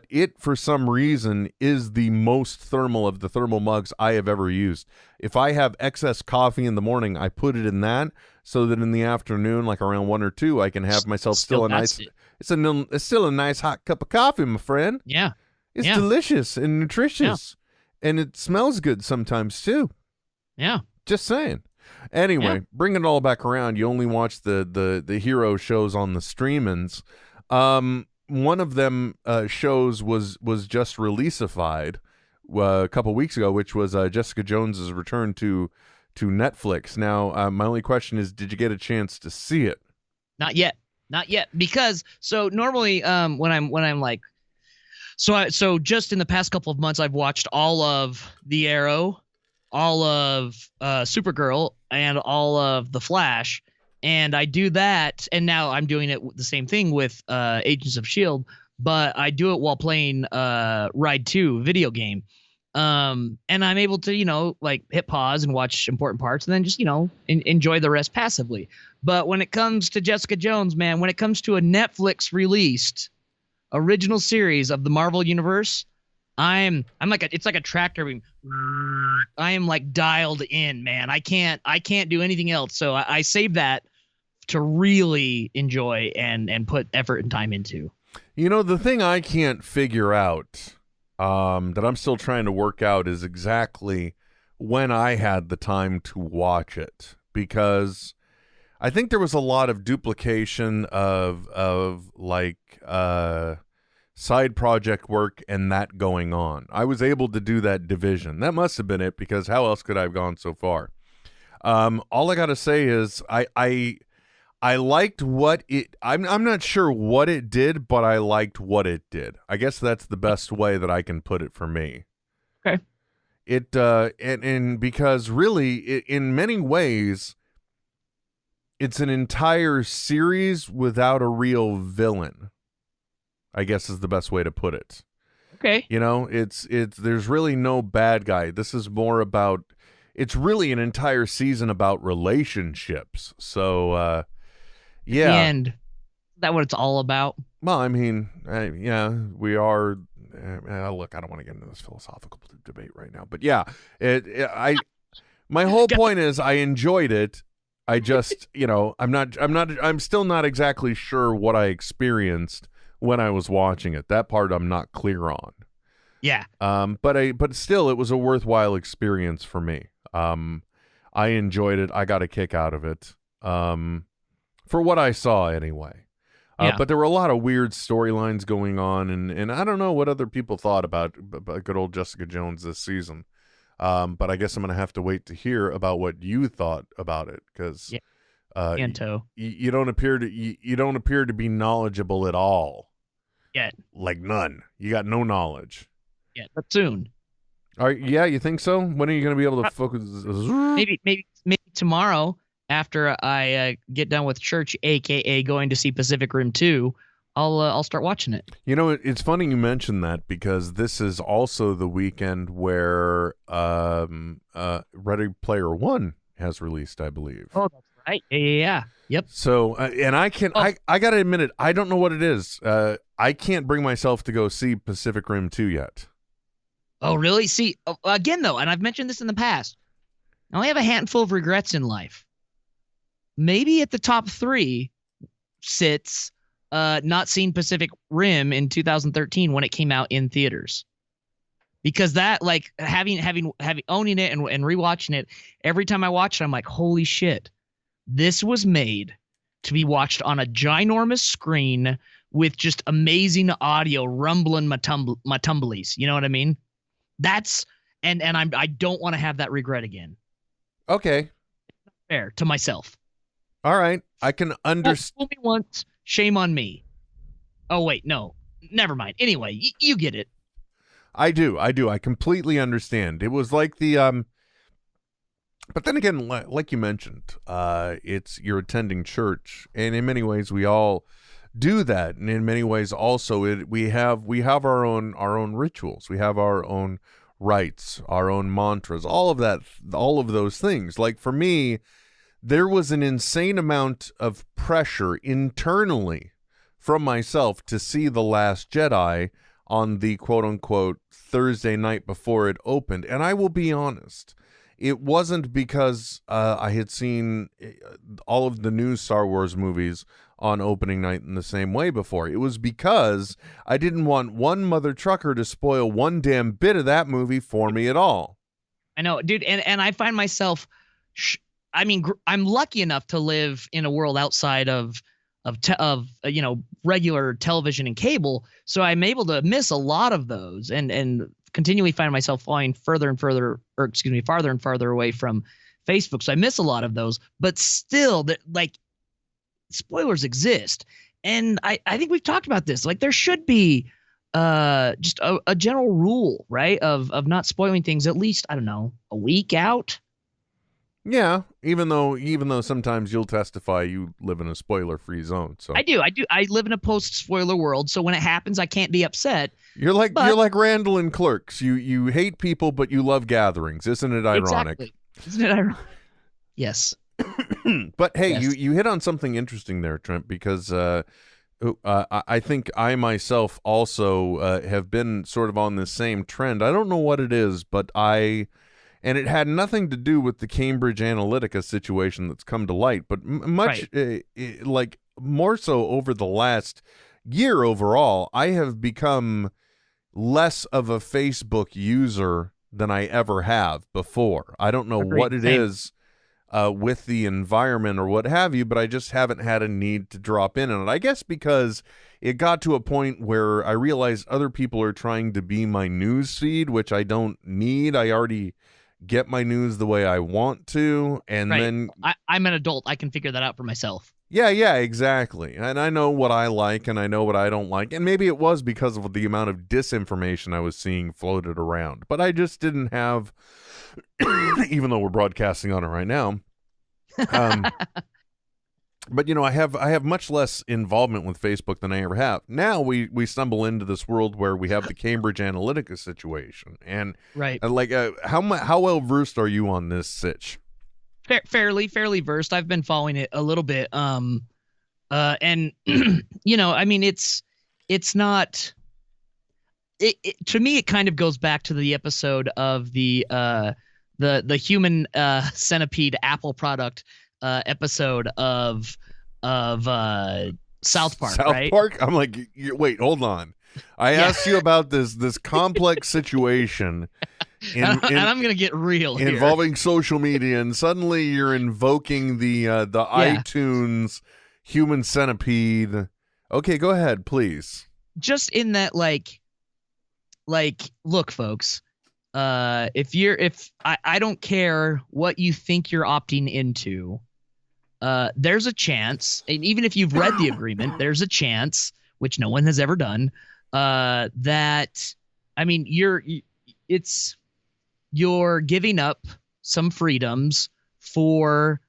it for some reason is the most thermal of the thermal mugs I have ever used. If I have excess coffee in the morning, I put it in that so that in the afternoon, like around 1 or 2, I can have myself still a nice. It's still a nice hot cup of coffee, my friend. Yeah, it's delicious and nutritious, and it smells good sometimes too. Yeah, just saying. Anyway, bring it all back around. You only watch the hero shows on the streamings. One of them shows was just releasified a couple weeks ago, which was Jessica Jones's return to Netflix. Now, my only question is, did you get a chance to see it? Not yet, because so normally when I'm like So just in the past couple of months, I've watched all of The Arrow, all of Supergirl, and all of The Flash. And I do that, and now I'm doing it the same thing with Agents of S.H.I.E.L.D., but I do it while playing Ride 2 video game. And I'm able to, like hit pause and watch important parts and then just, enjoy the rest passively. But when it comes to Jessica Jones, man, when it comes to a Netflix released original series of the Marvel Universe, I'm like it's like a tractor beam. I am like dialed in, man. I can't do anything else. So I save that to really enjoy and put effort and time into. The thing I can't figure out, that I'm still trying to work out, is exactly when I had the time to watch it, because I think there was a lot of duplication of like side project work and that going on. I was able to do that division. That must have been it, because how else could I have gone so far? All I gotta say is I liked what it. I'm not sure what it did, but I liked what it did. I guess that's the best way that I can put it for me. Okay. And because really, in many ways, it's an entire series without a real villain, I guess is the best way to put it. Okay. It's there's really no bad guy. This is more about, it's really an entire season about relationships. So, yeah. The end. Is that what it's all about? Well, I mean, yeah, we are. Look, I don't want to get into this philosophical debate right now, but yeah, my whole point is I enjoyed it. I just, I'm still not exactly sure what I experienced when I was watching it. That part I'm not clear on. Yeah. But still, it was a worthwhile experience for me. I enjoyed it. I got a kick out of it. For what I saw anyway. Yeah. But there were a lot of weird storylines going on, and I don't know what other people thought about good old Jessica Jones this season. But I guess I'm going to have to wait to hear about what you thought about it, because you don't appear to be knowledgeable at all. Yet. Like none. You got no knowledge. Yeah, but soon. All right, yeah, you think so? When are you going to be able to focus? Maybe tomorrow, after I get done with church, aka going to see Pacific Rim 2, I'll start watching it. It's funny you mentioned that, because this is also the weekend where Ready Player One has released, I believe. Oh, that's right. Yeah. Yep. So, and I got to admit it, I don't know what it is. I can't bring myself to go see Pacific Rim 2 yet. Oh, really? See, again, though, and I've mentioned this in the past, I only have a handful of regrets in life. Maybe at the top 3 sits not seeing Pacific Rim in 2013 when it came out in theaters. Because that, like, having owning it and rewatching it, every time I watch it, I'm like, holy shit, this was made to be watched on a ginormous screen with just amazing audio rumbling my tumblies. You know what I mean? That's and I don't want to have that regret again. Okay. Fair to myself. All right. I can understand. Fool me once, shame on me. Oh wait, no. Never mind. Anyway, you get it. I do. I completely understand. It was like the but then again, like you mentioned, it's you're attending church, and in many ways we all do that, and in many ways also we have our own rituals, we have our own rites, our own mantras, all of those things. Like for me, there was an insane amount of pressure internally from myself to see The Last Jedi on the quote-unquote Thursday night before it opened. And I will be honest, it wasn't because I had seen all of the new Star Wars movies on opening night in the same way before. It was because I didn't want one mother trucker to spoil one damn bit of that movie for me at all. I know, dude, and I find myself... I'm lucky enough to live in a world outside of regular television and cable, so I'm able to miss a lot of those and continually find myself falling farther and farther away from Facebook. So I miss a lot of those, but still, like, spoilers exist, and I think we've talked about this. Like, there should be just a general rule, right? Of not spoiling things at least, I don't know, a week out. Yeah, even though sometimes you'll testify you live in a spoiler-free zone. So I do. I live in a post-spoiler world, so when it happens, I can't be upset. you're like Randall in Clerks. You hate people, but you love gatherings. Isn't it ironic? Exactly. Isn't it ironic? Yes. But hey, Yes. you hit on something interesting there, Trent, because I think I myself also have been sort of on this same trend. I don't know what it is, but and it had nothing to do with the Cambridge Analytica situation that's come to light, but much like more so over the last year overall, I have become less of a Facebook user than I ever have before. I don't know Agreed. what it Same. is with the environment or what have you, but I just haven't had a need to drop in on it. I guess because it got to a point where I realized other people are trying to be my news feed, which I don't need. I already get my news the way I want to, and Right. then I'm an adult. I can figure that out for myself. yeah, exactly. And I know what I like and I know what I don't like, and maybe it was because of the amount of disinformation I was seeing floated around, but I just didn't have even though we're broadcasting on it right now. But I have much less involvement with Facebook than I ever have. Now we stumble into this world where we have the Cambridge Analytica situation, and Right. how well versed are you on this sitch? Fairly versed. I've been following it a little bit. And I mean, it's not. To me, it kind of goes back to the episode of the human centipede Apple product episode of South Park. South Park? I'm like, wait, hold on. I asked you about this complex situation. And I'm gonna get real here. Involving social media, and suddenly you're invoking the iTunes human centipede. Okay, go ahead, please. Just in that, like, look, folks. If I don't care what you think you're opting into, there's a chance, and even if you've read the agreement, there's a chance, which no one has ever done, that, I mean, you're giving up some freedoms for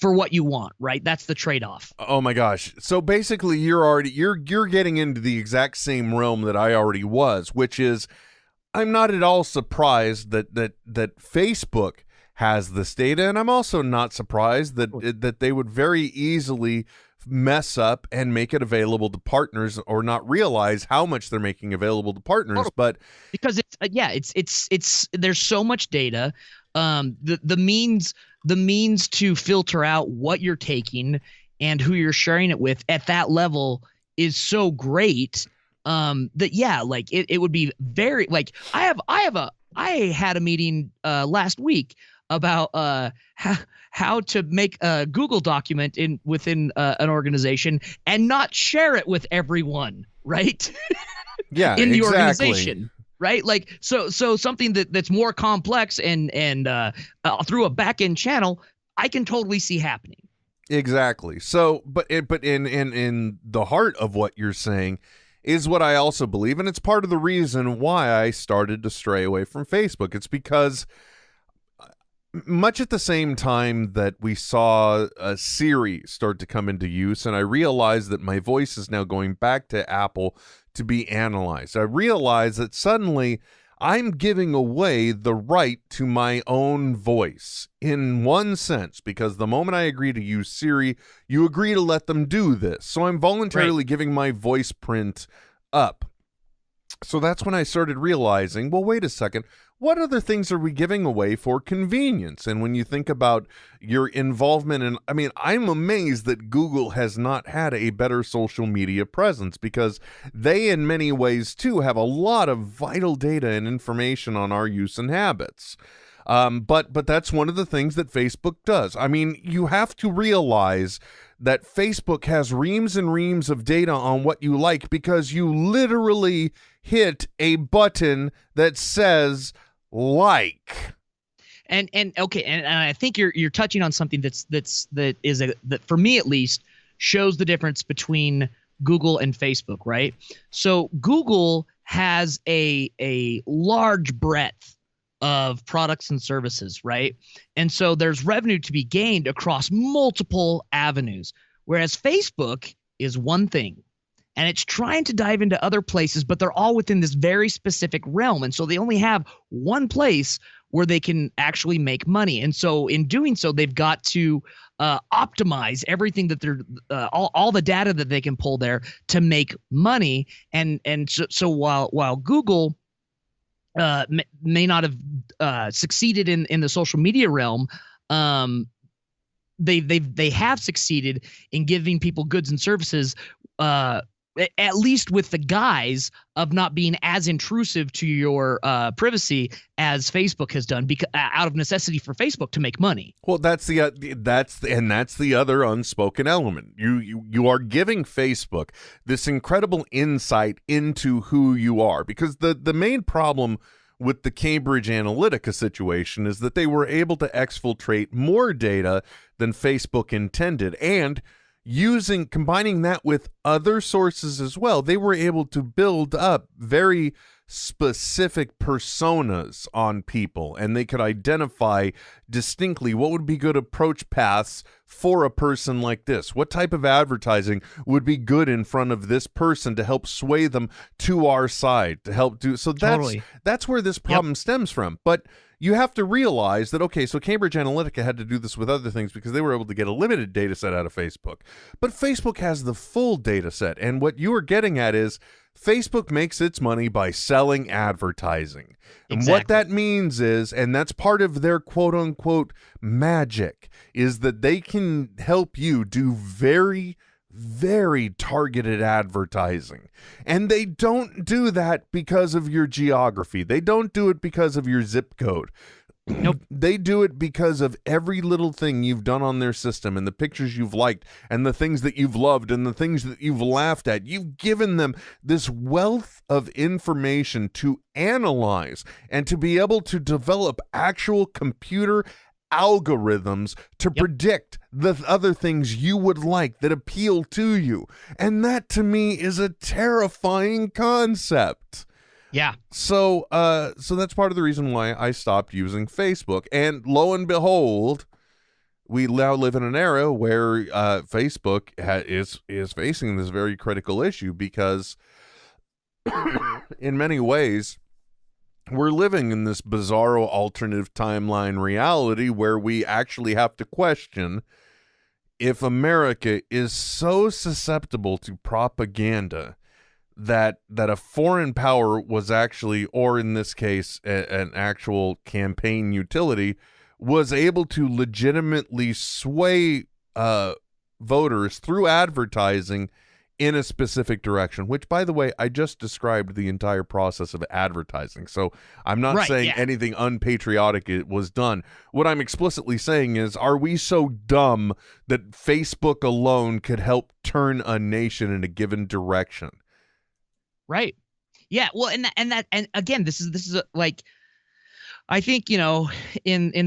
what you want, right? That's the trade-off. Oh my gosh. So basically you're getting into the exact same realm that I already was, which is I'm not at all surprised that Facebook has this data, and I'm also not surprised that they would very easily mess up and make it available to partners or not realize how much they're making available to partners. But because it's there's so much data, the means to filter out what you're taking and who you're sharing it with at that level is so great that it would be very, like, I had a meeting last week about how to make a Google document within an organization and not share it with everyone, right? Yeah, in the exactly. organization, right? Like, so something that's more complex and through a back end channel, I can totally see happening. Exactly. So, but in the heart of what you're saying is what I also believe, and it's part of the reason why I started to stray away from Facebook. It's because much at the same time that we saw Siri start to come into use, and I realized that my voice is now going back to Apple to be analyzed, I realized that suddenly I'm giving away the right to my own voice in one sense, because the moment I agree to use Siri, you agree to let them do this. So I'm voluntarily giving my voice print up. So that's when I started realizing, well, wait a second, what other things are we giving away for convenience? And when you think about your involvement in, I mean, I'm amazed that Google has not had a better social media presence, because they in many ways too have a lot of vital data and information on our use and habits. But that's one of the things that Facebook does. I mean, you have to realize that Facebook has reams and reams of data on what you like, because you literally hit a button that says like. And okay, and I think you're touching on something that for me at least shows the difference between Google and Facebook, right? So Google has a large breadth of products and services, right? And so there's revenue to be gained across multiple avenues, whereas Facebook is one thing. And it's trying to dive into other places, but they're all within this very specific realm. And so they only have one place where they can actually make money. And so in doing so, they've got to optimize everything that they're all the data that they can pull there to make money. And so while Google may not have succeeded in the social media realm, they have succeeded in giving people goods and services, at least with the guise of not being as intrusive to your privacy as Facebook has done, because out of necessity for Facebook to make money. Well, that's the other unspoken element. You are giving Facebook this incredible insight into who you are, because the main problem with the Cambridge Analytica situation is that they were able to exfiltrate more data than Facebook intended, and combining that with other sources as well, they were able to build up very specific personas on people, and they could identify distinctly what would be good approach paths for a person like this. What type of advertising would be good in front of this person to help sway them to our side, to help do so. That's where this problem stems from. But you have to realize that, okay, so Cambridge Analytica had to do this with other things because they were able to get a limited data set out of Facebook. But Facebook has the full data set, and what you are getting at is Facebook makes its money by selling advertising. And what that means is, and that's part of their quote-unquote magic, is that they can help you do very, very targeted advertising. And they don't do that because of your geography. They don't do it because of your zip code. Nope. They do it because of every little thing you've done on their system, and the pictures you've liked, and the things that you've loved, and the things that you've laughed at. You've given them this wealth of information to analyze and to be able to develop actual computer algorithms to predict the other things you would like that appeal to you. And that, to me, is a terrifying concept. Yeah. So that's part of the reason why I stopped using Facebook. And lo and behold, we now live in an era where Facebook is facing this very critical issue, because in many ways, we're living in this bizarro alternative timeline reality where we actually have to question if America is so susceptible to propaganda that a foreign power was actually, or in this case, an actual campaign utility, was able to legitimately sway voters through advertising in a specific direction, which, by the way, I just described the entire process of advertising. So I'm not saying anything unpatriotic was done. What I'm explicitly saying is, are we so dumb that Facebook alone could help turn a nation in a given direction? Right. Yeah. Well, and again, this is like, I think, in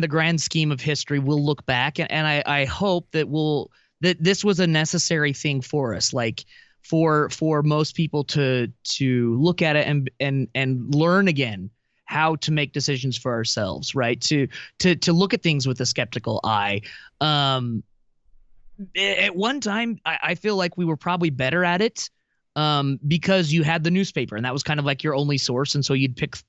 the grand scheme of history, we'll look back and I hope that that this was a necessary thing for us, like for most people to look at it and learn again how to make decisions for ourselves, right? To look at things with a skeptical eye. At one time, I feel like we were probably better at it, because you had the newspaper, and that was kind of like your only source. And so you'd pick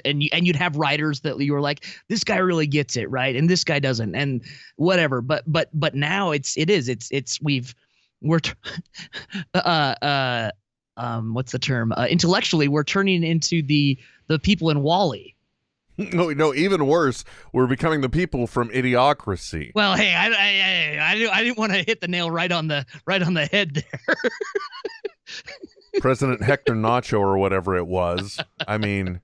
and you'd have writers that you were like, this guy really gets it, right? And this guy doesn't, and whatever. But now what's the term? Intellectually, we're turning into the people in Wall-E. No, even worse, we're becoming the people from Idiocracy. Well, hey, I didn't want to hit the nail right on the head there. President Hector Nacho or whatever it was. I mean,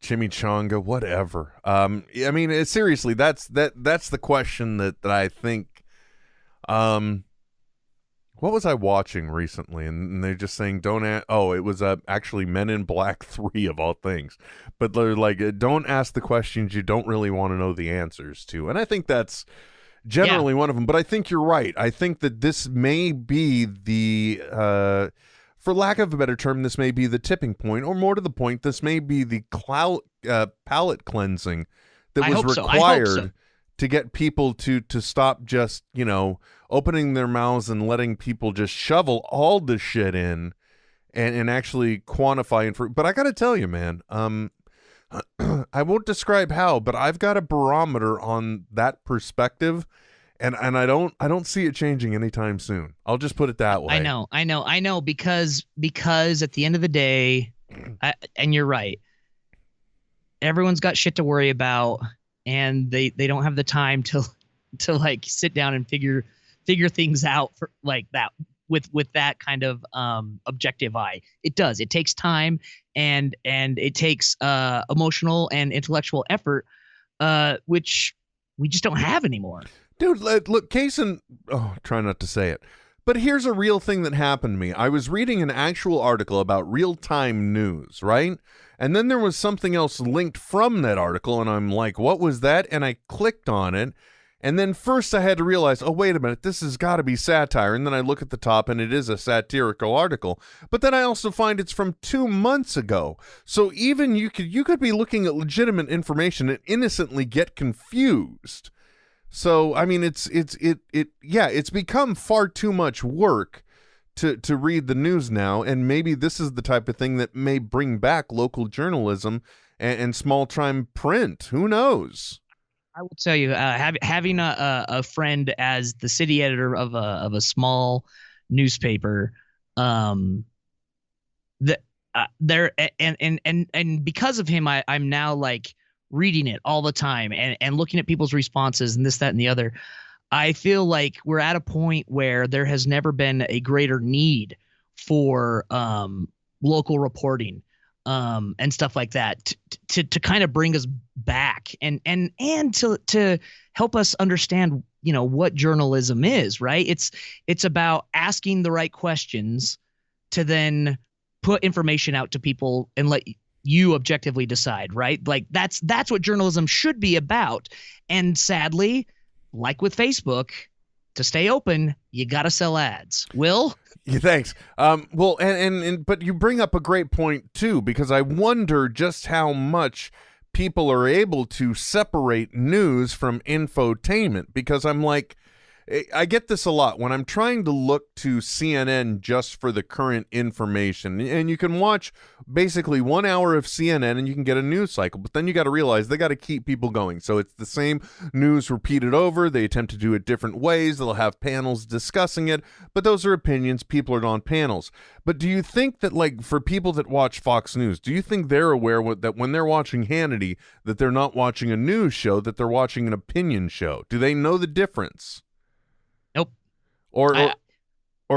chimichanga, whatever. I mean, seriously, that's the question that I think. What was I watching recently? And they're just saying, it was actually Men in Black 3 of all things. But they're like, don't ask the questions you don't really want to know the answers to. And I think that's generally one of them. But I think you're right. I think that this may be the, for lack of a better term, this may be the tipping point, or more to the point, this may be the palate cleansing that was required to get people to stop just, opening their mouths and letting people just shovel all the shit in and actually quantify. But I got to tell you, man, I won't describe how, but I've got a barometer on that perspective, and I don't see it changing anytime soon. I'll just put it that way. I know, because at the end of the day, and you're right, everyone's got shit to worry about, and they don't have the time to like sit down and figure things out for like that with that kind of objective eye. It does. It takes time and it takes emotional and intellectual effort, which we just don't have anymore. Dude, look, try not to say it. But here's a real thing that happened to me. I was reading an actual article about real-time news, right? And then there was something else linked from that article, and I'm like, what was that? And I clicked on it. And then first I had to realize, oh, wait a minute, this has got to be satire. And then I look at the top, and it is a satirical article. But then I also find it's from 2 months ago. So even you could be looking at legitimate information and innocently get confused. So I mean, it's become far too much work to read the news now, and maybe this is the type of thing that may bring back local journalism and small time print. Who knows? I will tell you, having a friend as the city editor of a small newspaper, and because of him, I'm now like reading it all the time and looking at people's responses and this, that, and the other. I feel like we're at a point where there has never been a greater need for local reporting and stuff like that to kind of bring us back and to help us understand, what journalism is, right? It's about asking the right questions to then put information out to people and let you objectively decide, right? Like that's what journalism should be about. And sadly, like with Facebook, to stay open, you got to sell ads. Will? Yeah, thanks. Well, but you bring up a great point too, because I wonder just how much people are able to separate news from infotainment, because I'm like, I get this a lot when I'm trying to look to CNN just for the current information. And you can watch basically 1 hour of CNN and you can get a news cycle. But then you got to realize they got to keep people going. So it's the same news repeated over. They attempt to do it different ways. They'll have panels discussing it. But those are opinions. People are on panels. But do you think that, like, for people that watch Fox News, do you think they're aware that when they're watching Hannity, that they're not watching a news show, that they're watching an opinion show? Do they know the difference? Nope. Or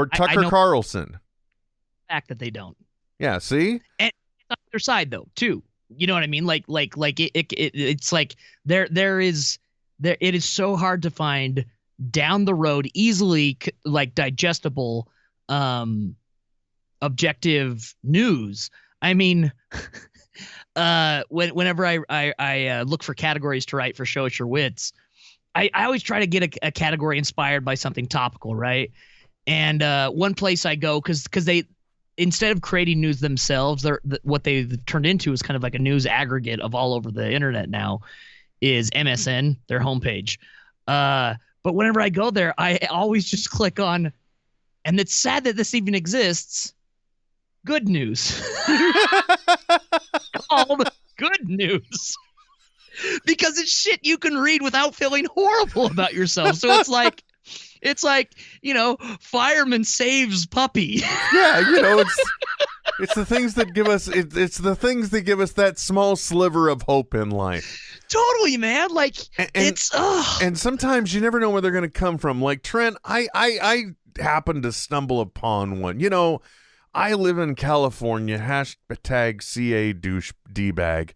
Tucker Carlson. The fact that they don't. Yeah, see? And it's on their side though, too. You know what I mean? Like it's like it is so hard to find down the road easily like digestible objective news. I mean, whenever I look for categories to write for Show Us Your Wits, I always try to get a category inspired by something topical, right? And one place I go, because they, instead of creating news themselves, what they've turned into is kind of like a news aggregate of all over the internet now, is MSN, their homepage. But whenever I go there, I always just click on, and it's sad that this even exists, good news. Called good news. Because it's shit you can read without feeling horrible about yourself. So it's like, fireman saves puppy. Yeah, it's the things that give us it's the things that give us that small sliver of hope in life. Totally, man. Like and sometimes you never know where they're going to come from. Like Trent, I happened to stumble upon one. I live in California. #CA douche D-bag.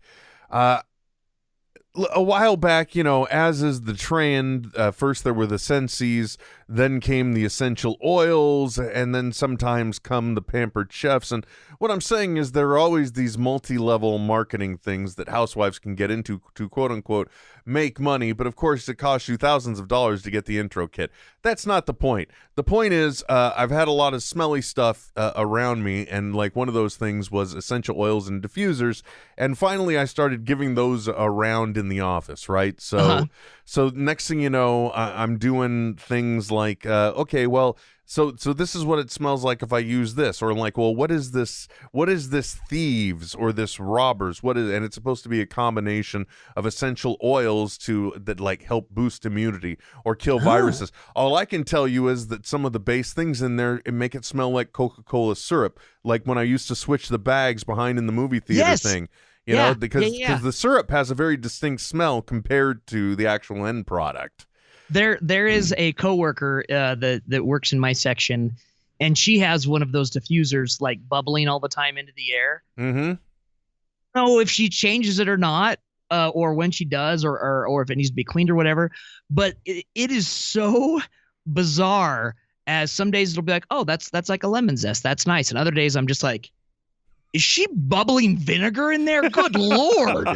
a while back, as is the trend, first there were the Sensies, then came the essential oils, and then sometimes come the pampered chefs. And what I'm saying is there are always these multi-level marketing things that housewives can get into to quote-unquote make money, but of course it costs you thousands of dollars to get the intro kit. That's not the point. The point is I've had a lot of smelly stuff around me, and like one of those things was essential oils and diffusers, and finally I started giving those around in the office, right? So so next thing you know, I'm doing things like, okay, well, so this is what it smells like if I use this, or like, well, what is this thieves or this robbers? And it's supposed to be a combination of essential oils that like help boost immunity or kill viruses. All I can tell you is that some of the base things in there make it smell like Coca-Cola syrup, like when I used to switch the bags behind in the movie theater thing. Because the syrup has a very distinct smell compared to the actual end product. There is a coworker that works in my section, and she has one of those diffusers like bubbling all the time into the air. Mm-hmm. I don't know if she changes it or not, or when she does, or if it needs to be cleaned or whatever. But it is so bizarre. As some days it'll be like, oh, that's like a lemon zest, that's nice, and other days I'm just like, is she bubbling vinegar in there? Good Lord!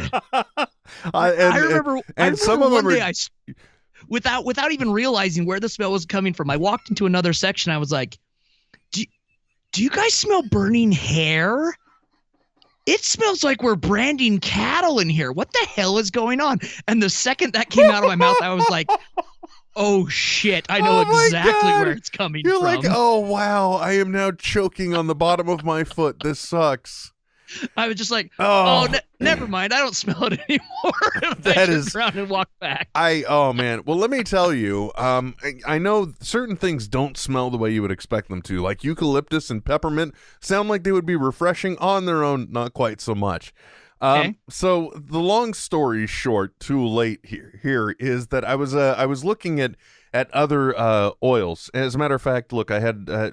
I remember some of one them day without even realizing where the smell was coming from, I walked into another section. I was like, do you guys smell burning hair? It smells like we're branding cattle in here. What the hell is going on? And the second that came out of my mouth, I was like, oh shit, I know exactly where it's coming from. You're like, oh wow, I am now choking on the bottom of my foot. This sucks. I was just like, never mind. I don't smell it anymore. That is around and walk back. Oh man. Well, let me tell you. I know certain things don't smell the way you would expect them to. Like eucalyptus and peppermint sound like they would be refreshing on their own. Not quite so much. Okay. So the long story short, too late here is that I was looking at other oils. As a matter of fact, look, I had.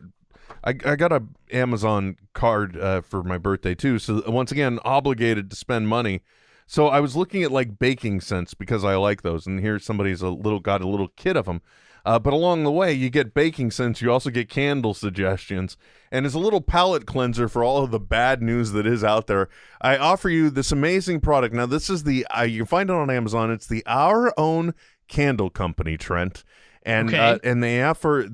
I got a Amazon card for my birthday too, so once again obligated to spend money. So I was looking at like baking scents because I like those, and here somebody's got a little kit of them. But along the way, you get baking scents, you also get candle suggestions, and as a little palate cleanser for all of the bad news that is out there, I offer you this amazing product. Now, this is you can find it on Amazon. It's the Our Own Candle Company, Trent. And and they offer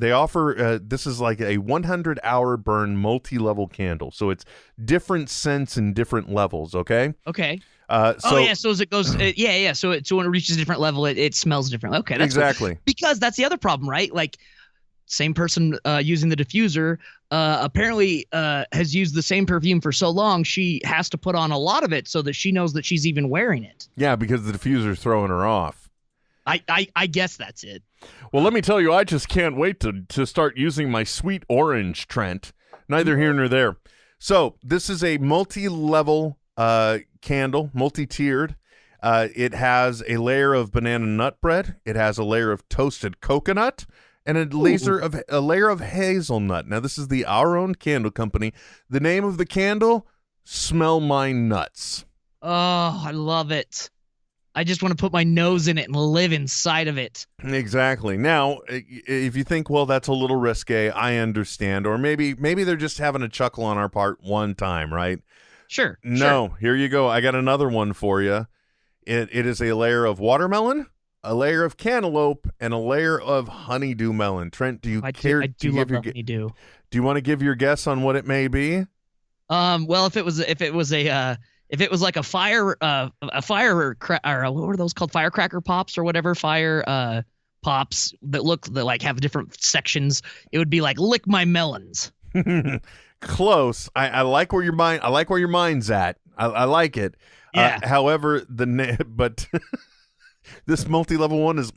this is like a 100-hour burn multi-level candle, so it's different scents and different levels. Okay. So as it goes, So when it reaches a different level, it smells different. Okay, that's exactly cool. Because that's the other problem, right? Like, same person using the diffuser apparently has used the same perfume for so long, she has to put on a lot of it so that she knows that she's even wearing it. Yeah, because the diffuser's throwing her off. I guess that's it. Well, let me tell you, I just can't wait to start using my sweet orange, Trent. Neither here nor there. So this is a multi-level candle, multi-tiered. It has a layer of banana nut bread. It has a layer of toasted coconut and a layer of hazelnut. Now, this is the Our Own Candle Company. The name of the candle, Smell My Nuts. Oh, I love it. I just want to put my nose in it and live inside of it. Exactly. Now, if you think, well, that's a little risque, I understand. Or maybe they're just having a chuckle on our part one time, right? Sure. No, Here you go. I got another one for you. It is a layer of watermelon, a layer of cantaloupe, and a layer of honeydew melon. Trent, do you care? I do love honeydew. Do you want to give your guess on what it may be? Well, if it was like a fire or what were those called? Firecracker pops or whatever, pops that have different sections. It would be like lick my melons. Close. I like where your mind's at. I like it. Yeah. However, but this multi-level one is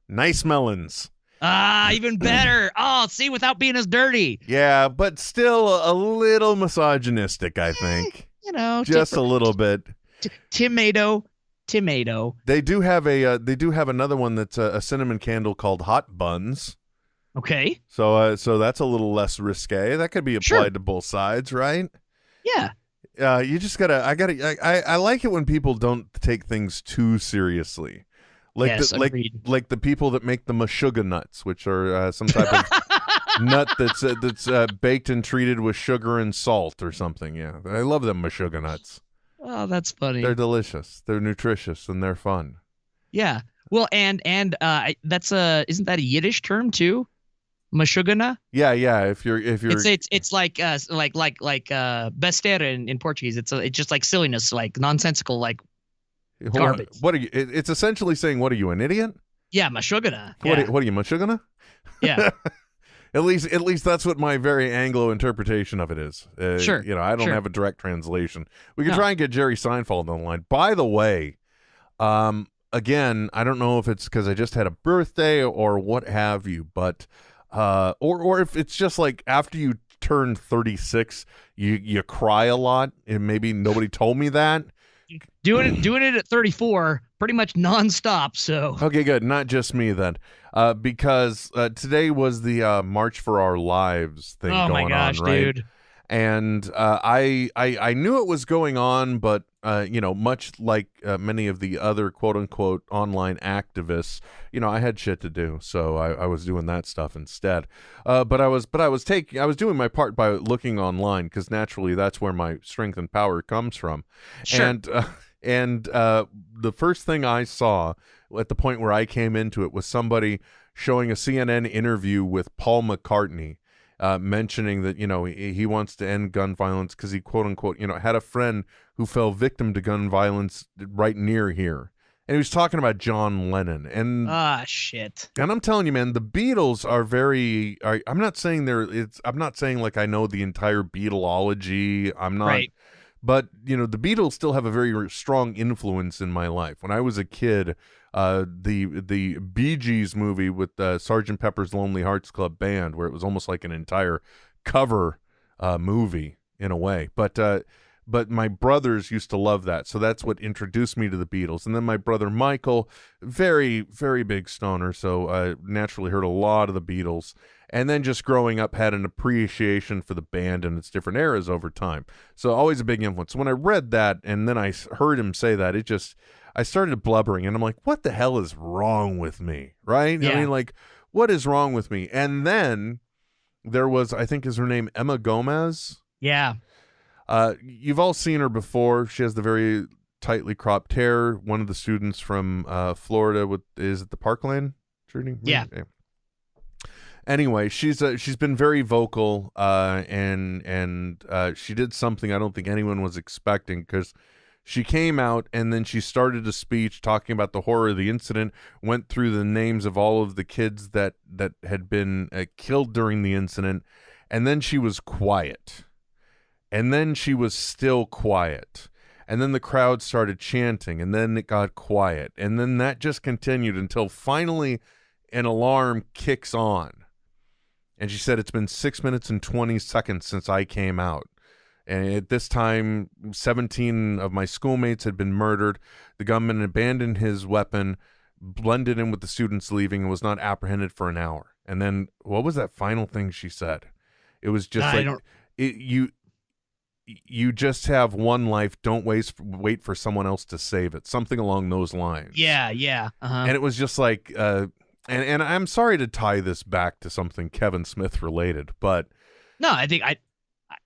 nice melons. Even better. Oh, see, without being as dirty. Yeah, but still a little misogynistic, I think. Just a little bit. Tomato. They do have another one that's a cinnamon candle called Hot Buns. Okay. So that's a little less risque. That could be applied to both sides, right? Yeah. You just gotta. I like it when people don't take things too seriously, like Yes, like the people that make the Meshuggah nuts, which are some type of nut that's baked and treated with sugar and salt or something. Yeah, I love them Meshuggah nuts. Oh, that's funny. They're delicious. They're nutritious and they're fun. Yeah. Well, and that's isn't that a Yiddish term too? Mashugana? Yeah. If you're It's like besteira in Portuguese. It's just like silliness, like nonsensical, like hold on. garbage. What are you? It's essentially saying, what are you, an idiot? Yeah, mashugana. What Yeah. are you, Meshuggah? Yeah. At least that's what my very Anglo interpretation of it is. Sure. I don't Sure. have a direct translation. We can No. try and get Jerry Seinfeld on the line. By the way, again, I don't know if it's because I just had a birthday or what have you, but or if it's just like after you turn 36, you cry a lot, and maybe nobody told me that. Doing it at 34, pretty much nonstop. So Okay, good. Not just me then, because today was the March for Our Lives thing oh going my gosh, on, right? dude. And I knew it was going on, but much like many of the other quote unquote online activists, I had shit to do, so I was doing that stuff instead. But I was doing my part by looking online, because naturally that's where my strength and power comes from. Sure. And the first thing I saw at the point where I came into it was somebody showing a CNN interview with Paul McCartney. Mentioning that he wants to end gun violence because he quote unquote had a friend who fell victim to gun violence right near here, and he was talking about John Lennon. And Shit. And I'm telling you, man, the Beatles are very. I'm not saying I'm not saying like I know the entire Beatleology. I'm not. Right. But the Beatles still have a very strong influence in my life. When I was a kid, the Bee Gees movie with Sgt. Pepper's Lonely Hearts Club Band, where it was almost like an entire cover movie in a way. But my brothers used to love that, so that's what introduced me to the Beatles. And then my brother Michael, very, very big stoner, so naturally heard a lot of the Beatles. And then just growing up, had an appreciation for the band and its different eras over time. So always a big influence. When I read that, and then I heard him say that, I started blubbering, and I'm like, what the hell is wrong with me, right? Yeah. I mean, like, what is wrong with me? And then there was, I think is her name, Emma Gomez? Yeah. You've all seen her before. She has the very tightly cropped hair. One of the students from Florida is it the Parkland shooting? Yeah. Anyway, she's been very vocal, and she did something I don't think anyone was expecting, because she came out and then she started a speech talking about the horror of the incident, went through the names of all of the kids that had been killed during the incident, and then she was quiet. And then she was still quiet. And then the crowd started chanting, and then it got quiet. And then that just continued until finally an alarm kicks on. And she said, it's been 6 minutes and 20 seconds since I came out. And at this time, 17 of my schoolmates had been murdered. The gunman abandoned his weapon, blended in with the students leaving, and was not apprehended for an hour. And then what was that final thing she said? It was just you just have one life. Don't wait for someone else to save it. Something along those lines. Yeah. Uh-huh. And it was just like, and I'm sorry to tie this back to something Kevin Smith related, but No, I think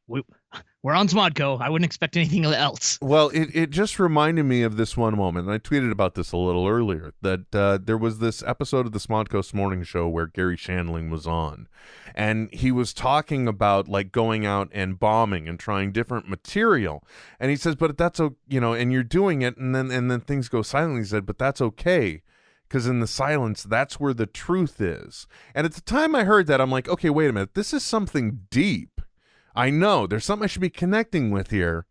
we're on Smodco. I wouldn't expect anything else. well, it just reminded me of this one moment, and I tweeted about this a little earlier, that there was this episode of the Smodco's Morning Show where Gary Shandling was on, and he was talking about like going out and bombing and trying different material, and he says, but that's and you're doing it, and then things go silent. He said, but that's okay, because in the silence, that's where the truth is. And at the time I heard that, I'm like, okay, wait a minute, this is something deep. I know there's something I should be connecting with here,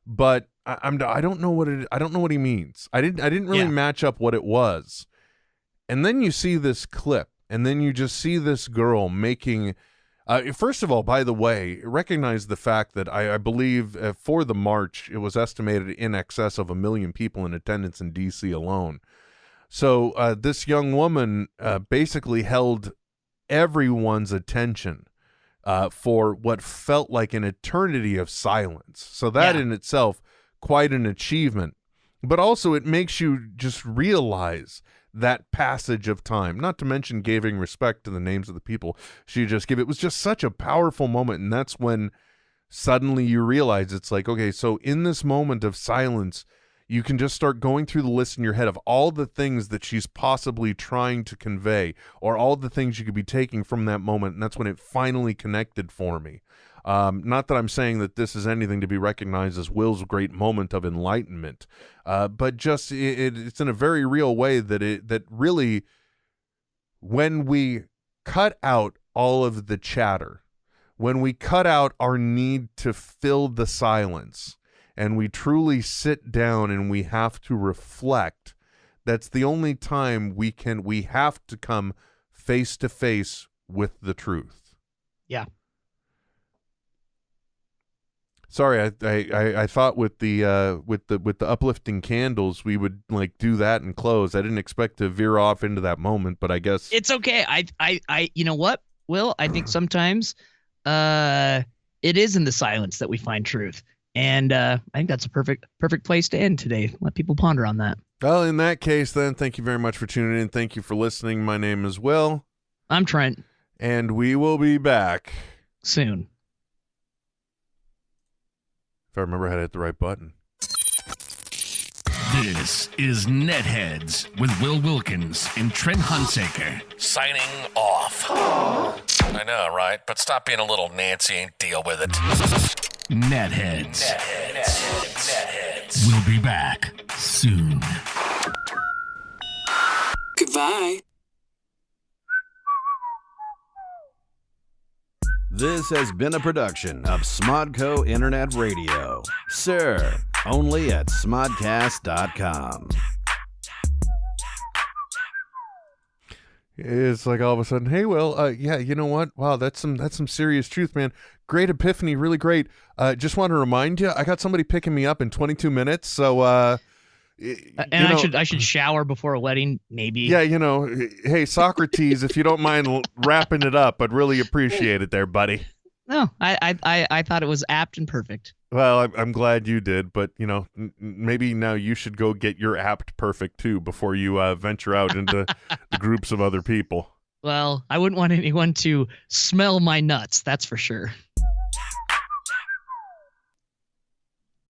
but I don't know what I don't know what he means. I didn't really match up what it was. And then you see this clip, and then you just see this girl making. First of all, by the way, recognize the fact that I believe for the march, it was estimated in excess of 1 million people in attendance in D.C. alone. So this young woman basically held everyone's attention. for what felt like an eternity of silence. So that in itself, quite an achievement. But also it makes you just realize that passage of time, not to mention giving respect to the names of the people she just gave. It was just such a powerful moment, and that's when suddenly you realize it's like, okay, so in this moment of silence, you can just start going through the list in your head of all the things that she's possibly trying to convey, or all the things you could be taking from that moment, and that's when it finally connected for me. Not that I'm saying that this is anything to be recognized as Will's great moment of enlightenment, but just it's in a very real way that really, when we cut out all of the chatter, when we cut out our need to fill the silence, and we truly sit down and we have to reflect, that's the only time we have to come face to face with the truth. Yeah. Sorry, I thought with the uplifting candles we would like do that and close. I didn't expect to veer off into that moment, but I guess it's okay. I you know what, Will? I think sometimes it is in the silence that we find truth. And I think that's a perfect place to end today. Let people ponder on that. Well, in that case, then, thank you very much for tuning in. Thank you for listening. My name is Will. I'm Trent. And we will be back soon. If I remember how to hit the right button. This is NetHeads with Will Wilkins and Trent Hunsaker. Signing off. I know, right? But stop being a little Nancy and deal with it. NetHeads. We'll be back soon. Goodbye. This has been a production of Smodco Internet Radio. Sir, only at smodcast.com. It's like all of a sudden, hey, Will, yeah, you know what? Wow, that's some serious truth, man. Great epiphany, really great. Just want to remind you, I got somebody picking me up in 22 minutes, so I should shower before a wedding, maybe. Yeah, hey, Socrates, if you don't mind wrapping it up, I'd really appreciate it there, buddy. No, I thought it was apt and perfect. Well, I'm glad you did, but maybe now you should go get your apt perfect too before you venture out into the groups of other people. Well, I wouldn't want anyone to smell my nuts, that's for sure.